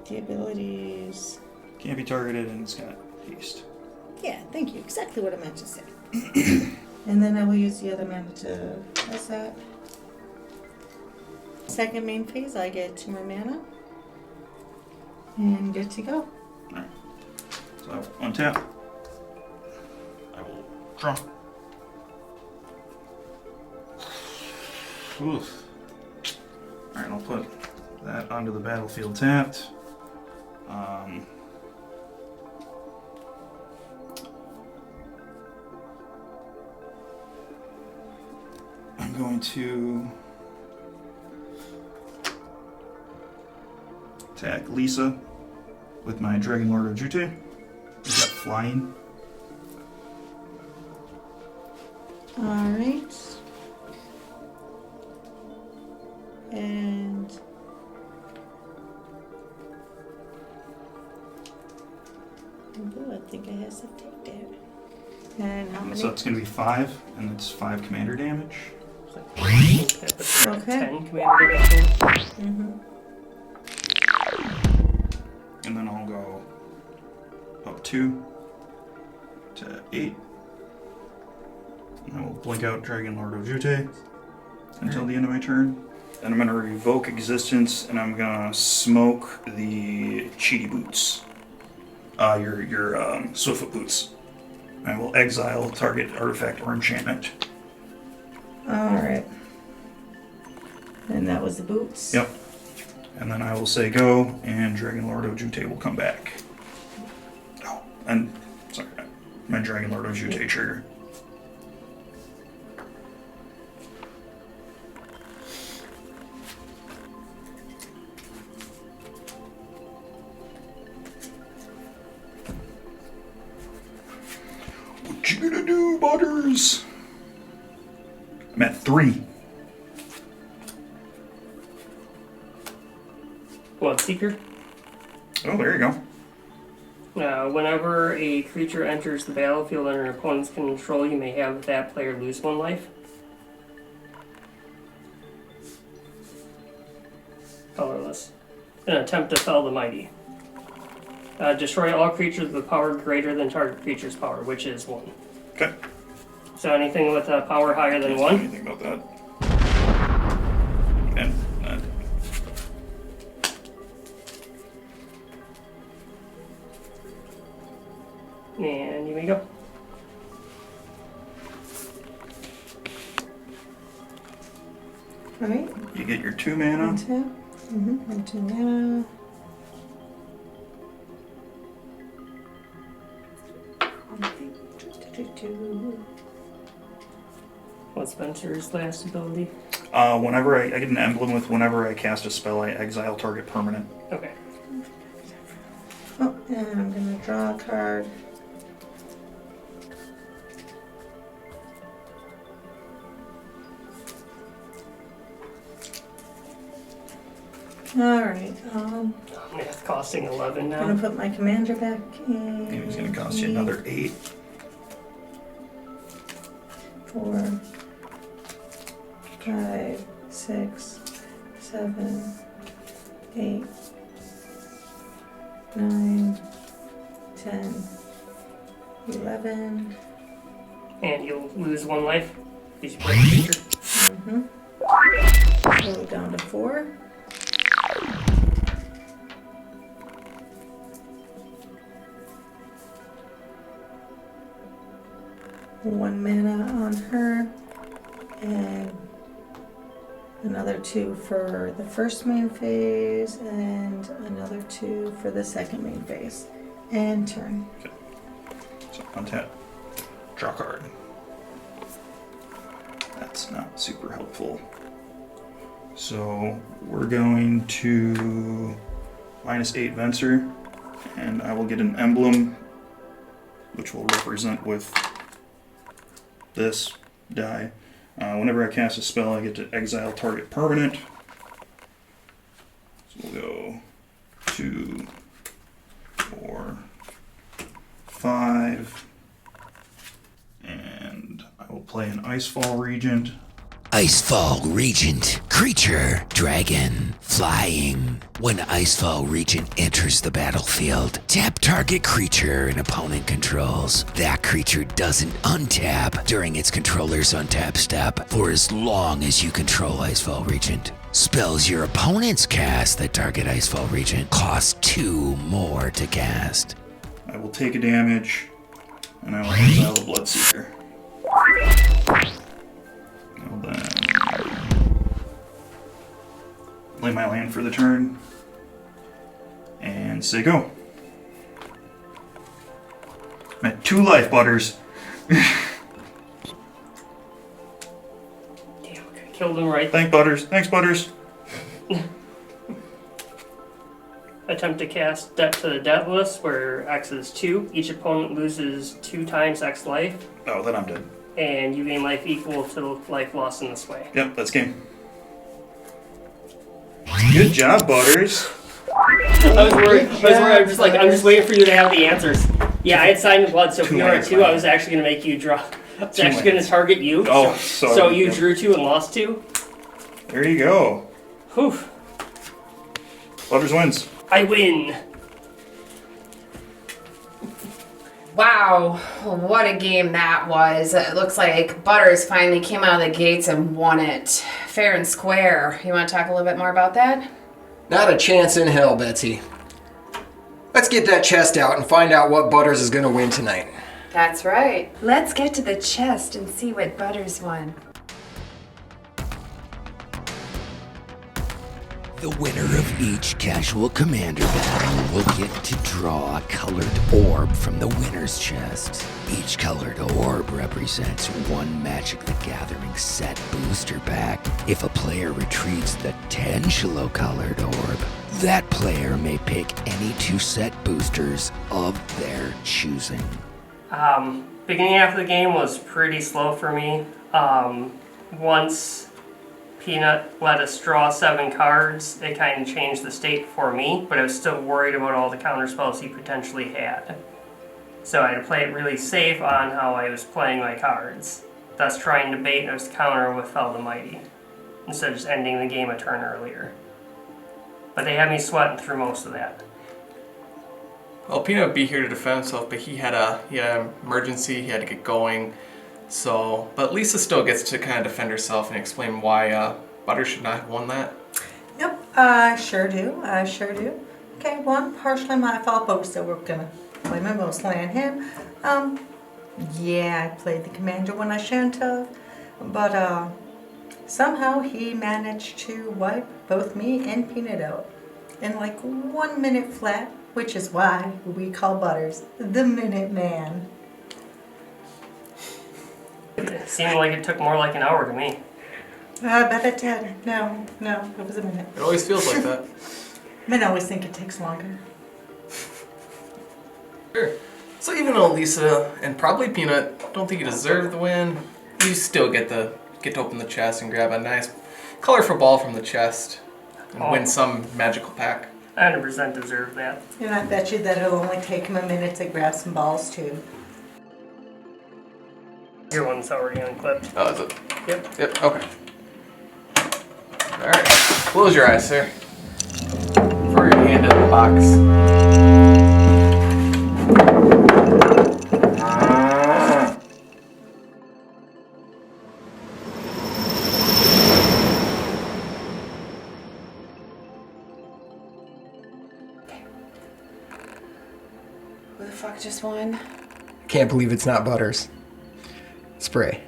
the abilities. Can't be targeted and it's got haste. Yeah, thank you. Exactly what I meant to say. And then I will use the other mana to press that. Second main phase, I get 2 more mana. And good to go. Alright. So I will untap. I will draw. Oof. Alright, I'll put that onto the battlefield tapped. I'm going to attack Lisa with my Dragon Lord of Jute. He's got flying. Alright. And ooh, I think I have some take there. And how many? So it's going to be 5, and it's 5 commander damage. Okay. 10 commander damage. And then I'll go up 2 to 8. And I will blink out Dragon Lord of Jute until the end of my turn. Then I'm going to revoke existence, and I'm going to smoke the Cheaty Boots. Your Swiftfoot Boots. I will exile target artifact or enchantment. Alright. And that was the boots? Yep. And then I will say go, and Dragon Lord of Jute will come back. Oh, and sorry, my Dragon Lord of Jute trigger. What you gonna do, Butters? I'm at 3. Blood Seeker. Oh, there you go. Whenever a creature enters the battlefield under an opponent's control, you may have that player lose 1 life. Colorless. An attempt to fell the mighty. Destroy all creatures with power greater than target creature's power, which is 1. Okay. So anything with a power higher than Can't say 1. anything about that. And that. And you may go. Alright. You get your 2 mana. Untap. And 2 mana. What's Spencer's last ability? Whenever I get an emblem with whenever I cast a spell, I exile target permanent. Okay. Oh, and I'm gonna draw a card. Alright, Math costing 11 I'm gonna now. put my commander back in. And it's going to cost you another 8. 4, 5, 6, 7, 8, 9, 10, 11. And you'll lose 1 life because you break the creature. Go down to 4. One mana on her, and another 2 for the first main phase, and another 2 for the second main phase. And turn. Okay. So untap. Draw card. That's not super helpful. So we're going to -8 Venser, and I will get an emblem, which will represent with this die. Whenever I cast a spell, I get to exile target permanent. So we'll go 2, 4, 5, and I will play an Icefall Regent. Icefall Regent. Creature. Dragon. Flying. When Icefall Regent enters the battlefield, tap target creature an opponent controls. That creature doesn't untap during its controller's untap step for as long as you control Icefall Regent. Spells your opponents cast that target Icefall Regent cost 2 more to cast. I will take a damage, and I will exile the Bloodseeker. I'll then play my land for the turn, and say go. I'm at 2 life, Butters. Damn, I killed him right. Thanks, Butters. Attempt to cast Debt to the Deathless, where X is 2. Each opponent loses 2 times X life, Oh, then I'm dead. and you gain life equal to life lost in this way. Yep, that's game. Good job, Butters. I was worried. I'm just waiting for you to have the answers. Yeah, I had signed blood, so if you were at 2, I was actually going to make you draw. I was actually going to target you. Oh, so you drew 2 and lost 2? There you go. Whew. Butters wins. I win. Wow, what a game that was. It looks like Butters finally came out of the gates and won it. Fair and square. You want to talk a little bit more about that? Not a chance in hell, Betsy. Let's get that chest out and find out what Butters is going to win tonight. That's right. Let's get to the chest and see what Butters won. The winner of each Casual Commander battle will get to draw a colored orb from the winner's chest. Each colored orb represents 1 Magic the Gathering set booster pack. If a player retrieves the Tangelo colored orb, that player may pick any 2 set boosters of their choosing. Beginning half of the game was pretty slow for me. Once Pnut let us draw 7 cards, it kind of changed the state for me, but I was still worried about all the counter spells he potentially had. So I had to play it really safe on how I was playing my cards, thus trying to bait his counter with Fell the Mighty, instead of just ending the game a turn earlier. But they had me sweating through most of that. Well, Pnut would be here to defend himself, but he had an emergency, he had to get going. So, but Lisa still gets to kind of defend herself and explain why Butters should not have won that. Yep, I sure do. Okay, 1, partially my fault, but we're still gonna play my most land hand. Yeah, I played the commander when I shouldn't have, but somehow he managed to wipe both me and Pnut out in like 1 minute flat, which is why we call Butters the Minute Man. It seemed like it took more like an hour to me. I bet it did. No, it was a minute. It always feels like that. Men always think it takes longer. Sure. So even though Lisa and probably Pnut don't think you deserve the win, you still get to open the chest and grab a nice colorful ball from the chest and win some magical pack. 100% deserve that. And I bet you that it'll only take him a minute to grab some balls too. Your one's already unclipped. Oh, is it? Yep. Yep, okay. Alright, close your eyes, sir. Throw your hand in the box. Who the fuck just won? Can't believe it's not Butters. Spray.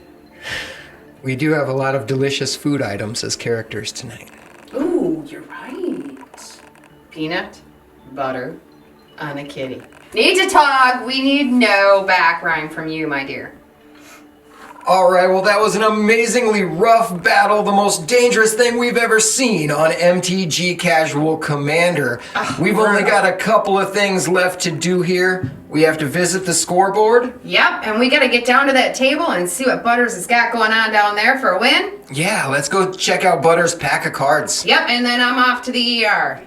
We do have a lot of delicious food items as characters tonight. Ooh, you're right. Peanut, butter, on a kitty. Need to talk. We need no back rhyme from you, my dear. Alright, well that was an amazingly rough battle, the most dangerous thing we've ever seen on MTG Casual Commander. We've only got a couple of things left to do here. We have to visit the scoreboard. Yep, and we gotta get down to that table and see what Butters has got going on down there for a win. Yeah, let's go check out Butters' pack of cards. Yep, and then I'm off to the ER.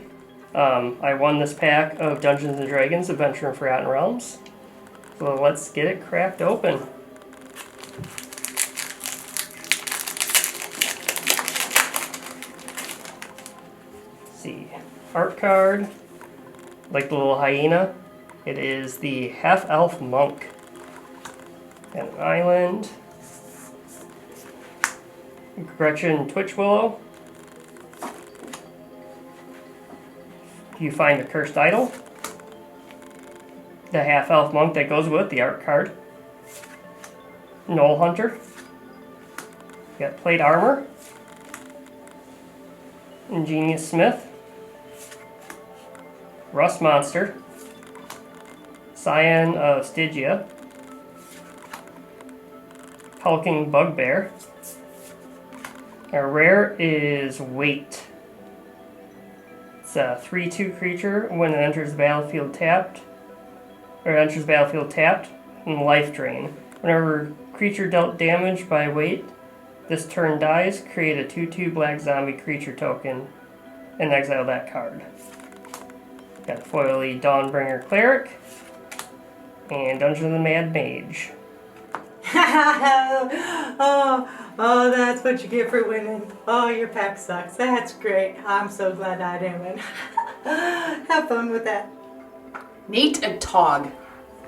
I won this pack of Dungeons & Dragons Adventure in Forgotten Realms. So let's get it cracked open. Let's see. Art card. Like the little hyena. It is the half-elf monk. And an island. Gretchen Twitchwillow. You find the cursed idol. The half-elf monk that goes with the art card. Knoll Hunter. You got plate armor. Ingenious Smith. Rust Monster. Scion of Stygia. Hulking Bugbear. Our rare is Weight. It's a 3/2 creature. When it enters the battlefield tapped, and life drain. Whenever creature dealt damage by weight, this turn dies. Create a 2/2 black zombie creature token and exile that card. Got foily Dawnbringer Cleric and Dungeon of the Mad Mage. Oh, that's what you get for winning. Oh, your pack sucks. That's great. I'm so glad I didn't win. Have fun with that. Neat and Tog.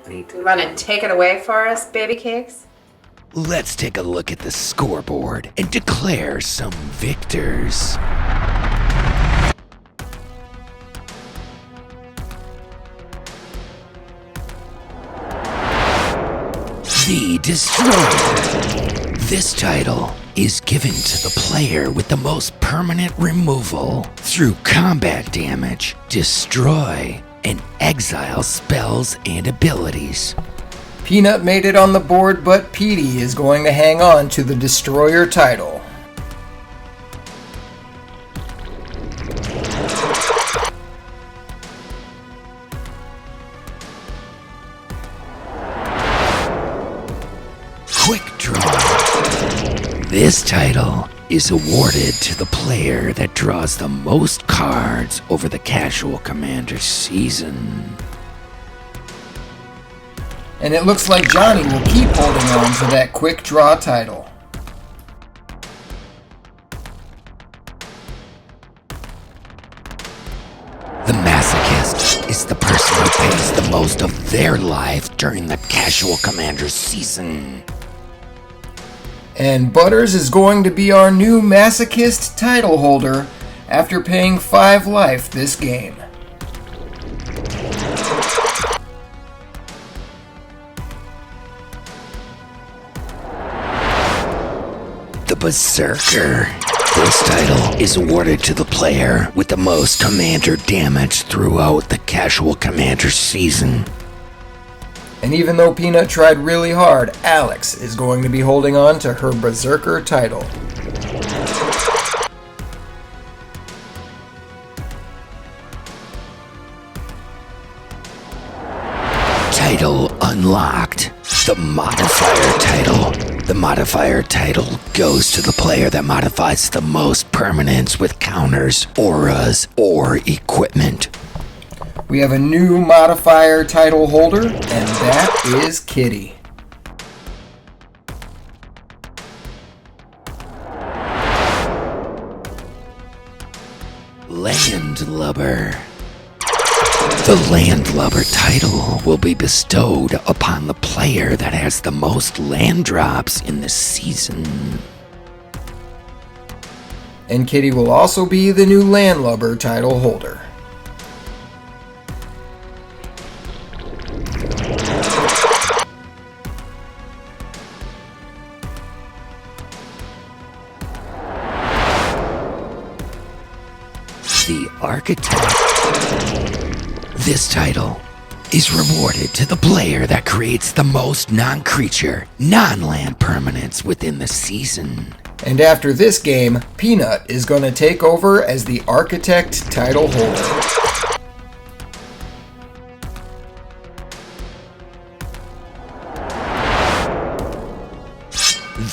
Neat. You want to take it away for us, baby cakes? Let's take a look at the scoreboard and declare some victors. The Destroyer. This title is given to the player with the most permanent removal through combat damage, destroy, and exile spells and abilities. Peanut made it on the board, but Petey is going to hang on to the Destroyer title. Quick Draw. This title is awarded to the player that draws the most cards over the Casual Commander season. And it looks like Johnny will keep holding on to that Quick Draw title. The Masochist is the person who pays the most of their life during the Casual Commander season. And Butters is going to be our new Masochist title holder after paying 5 life this game. The Berserker. This title is awarded to the player with the most commander damage throughout the Casual Commander season. And even though Peanut tried really hard, Alex is going to be holding on to her Berserker title. Title unlocked. The Modifier title. The Modifier title goes to the player that modifies the most permanents with counters, auras, or equipment. We have a new Modifier title holder, and that is Kiity. Landlubber. The Landlubber title will be bestowed upon the player that has the most land drops in the season. And Kiity will also be the new Landlubber title holder. The Architect. This title is rewarded to the player that creates the most non-creature, non-land permanents within the season. And after this game, Pnut is going to take over as the Architect title holder.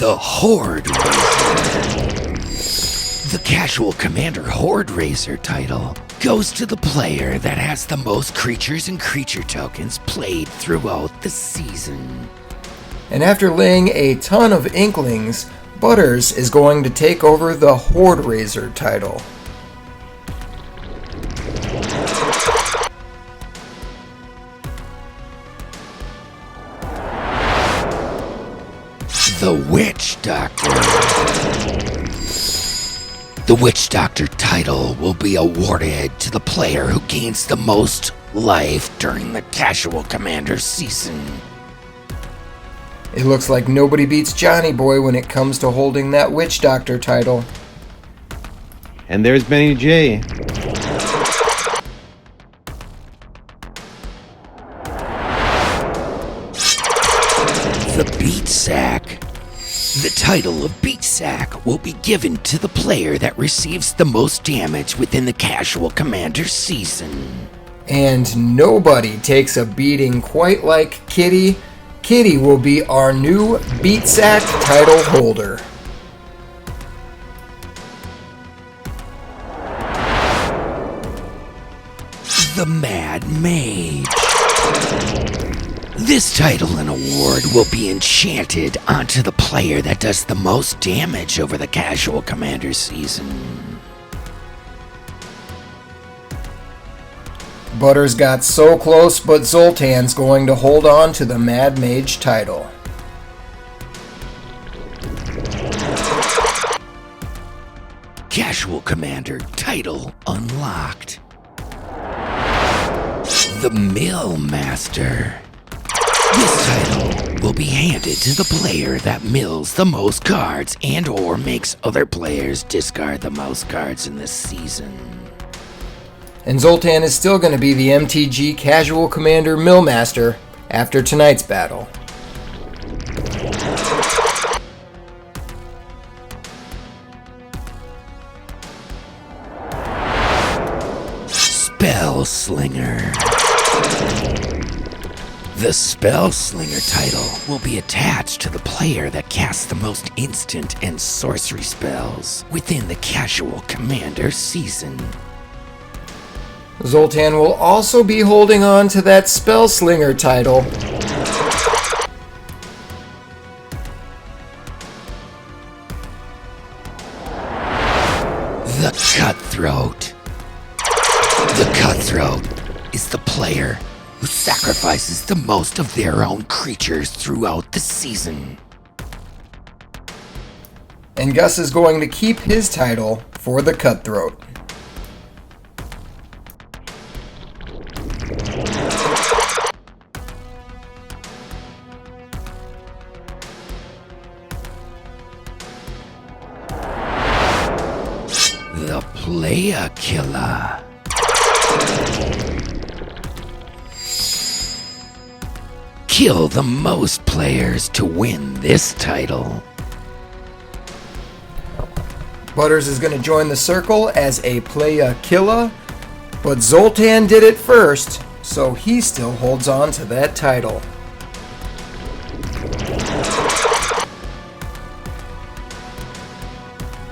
The Horde Raiser. The Casual Commander Horde Raiser title goes to the player that has the most creatures and creature tokens played throughout the season. And after laying a ton of Inklings, Butters is going to take over the Horde Raiser title. The Witch Doctor. The Witch Doctor title will be awarded to the player who gains the most life during the Casual Commander season. It looks like nobody beats Johnny Boy when it comes to holding that Witch Doctor title. And there's Benny J. The Beat Sack. The title of Beat Sack will be given to the player that receives the most damage within the Casual Commander season. And nobody takes a beating quite like Kiity. Kiity will be our new Beat Sack title holder. The Mad Mage. This title and award will be enchanted onto the player that does the most damage over the Casual Commander season. Butters got so close, but Zoltan's going to hold on to the Mad Mage title. Casual Commander title unlocked. The Mill Master. This title will be handed to the player that mills the most cards and or makes other players discard the most cards in this season. And Zoltan is still going to be the MTG Casual Commander Millmaster after tonight's battle. Spell Slinger. The Spell Slinger title will be attached to the player that casts the most instant and sorcery spells within the Casual Commander season. Zoltan will also be holding on to that Spell Slinger title. The Cutthroat. The Cutthroat is the player who sacrifices the most of their own creatures throughout the season. And Gus is going to keep his title for the Cutthroat. The Player Killer. Kill the most players to win this title. Butters is going to join the circle as a Playa Killa, but Zoltan did it first, so he still holds on to that title.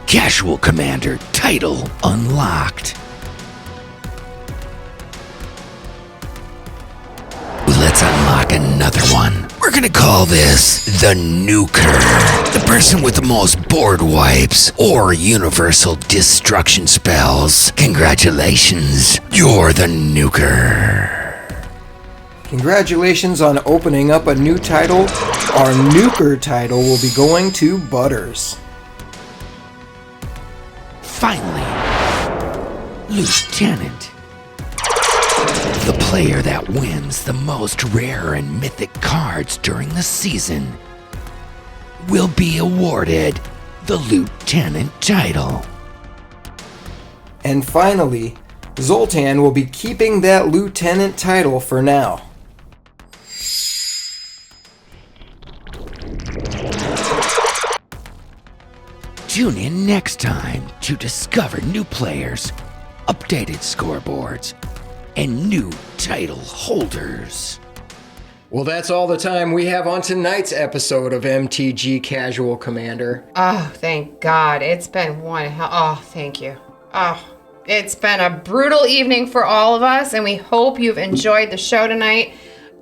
Casual Commander title unlocked. Let's unlock another one We're gonna call this the nuker. The person with the most board wipes or universal destruction spells. Congratulations, you're the nuker. Congratulations on opening up a new title. Our nuker title will be going to Butters. Finally, Lieutenant. The player that wins the most rare and mythic cards during the season will be awarded the Lieutenant title. And finally, Zoltan will be keeping that Lieutenant title for now. Tune in next time to discover new players, updated scoreboards, and new title holders. Well, that's all the time we have on tonight's episode of MTG Casual Commander. Oh, thank God. It's been one hell. Oh, thank you. Oh, it's been a brutal evening for all of us, and we hope you've enjoyed the show tonight.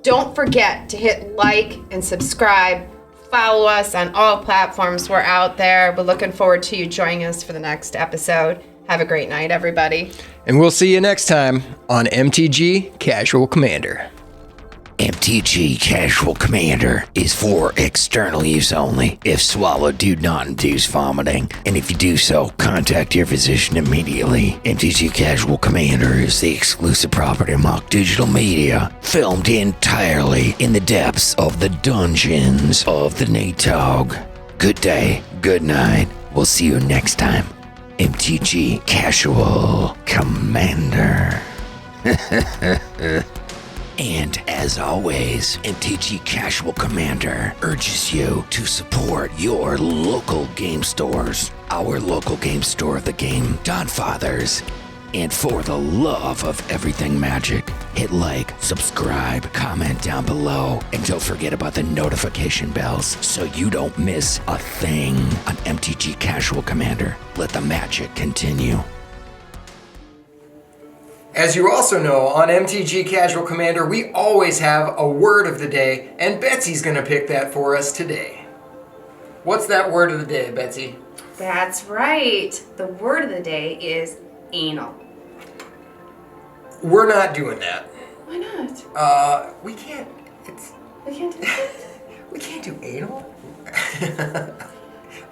Don't forget to hit like and subscribe. Follow us on all platforms. We're out there. We're looking forward to you joining us for the next episode. Have a great night, everybody. And we'll see you next time on MTG Casual Commander. MTG Casual Commander is for external use only. If swallowed, do not induce vomiting. And if you do so, contact your physician immediately. MTG Casual Commander is the exclusive property of Mock Digital Media, filmed entirely in the depths of the dungeons of the Natog. Good day, good night. We'll see you next time. MTG Casual Commander. And as always, MTG Casual Commander urges you to support your local game stores. Our local game store of the game, Godfathers. And for the love of everything magic, hit like, subscribe, comment down below, and don't forget about the notification bells so you don't miss a thing on MTG Casual Commander. Let the magic continue. As you also know, on MTG Casual Commander, we always have a word of the day, and Betsy's going to pick that for us today. What's that word of the day, Betsy? That's right. The word of the day is anal. We're not doing that. Why not? We can't. We can't do that. We can't do anal.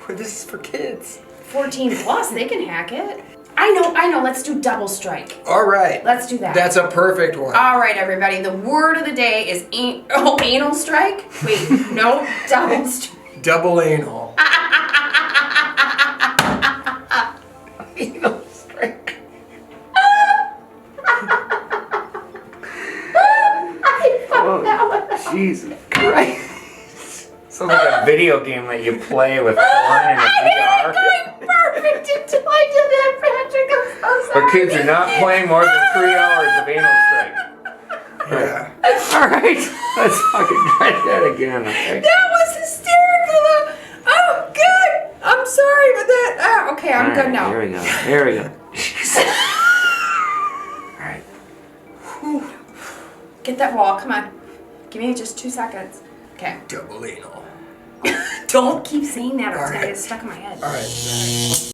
This is for kids. 14 plus, they can hack it. I know. Let's do double strike. All right. Let's do that. That's a perfect one. All right, everybody. The word of the day is anal strike. Wait, no, double strike. Double anal. Anal strike. I found that one. Jesus Christ. Sounds like a video game that you play with porn in a VR. Perfect until I did that, Patrick. I'm so sorry. But kids are not playing more than 3 hours of anal strike. Yeah. Alright, let's fucking try that again, okay? That was hysterical, though. Oh, good. I'm sorry for that. Oh, okay, I'm good now. Here we go. Alright. Get that wall. Come on. Give me just 2 seconds. Okay. Double anal. Don't keep saying that or it's All going to right. get stuck in my head. All right.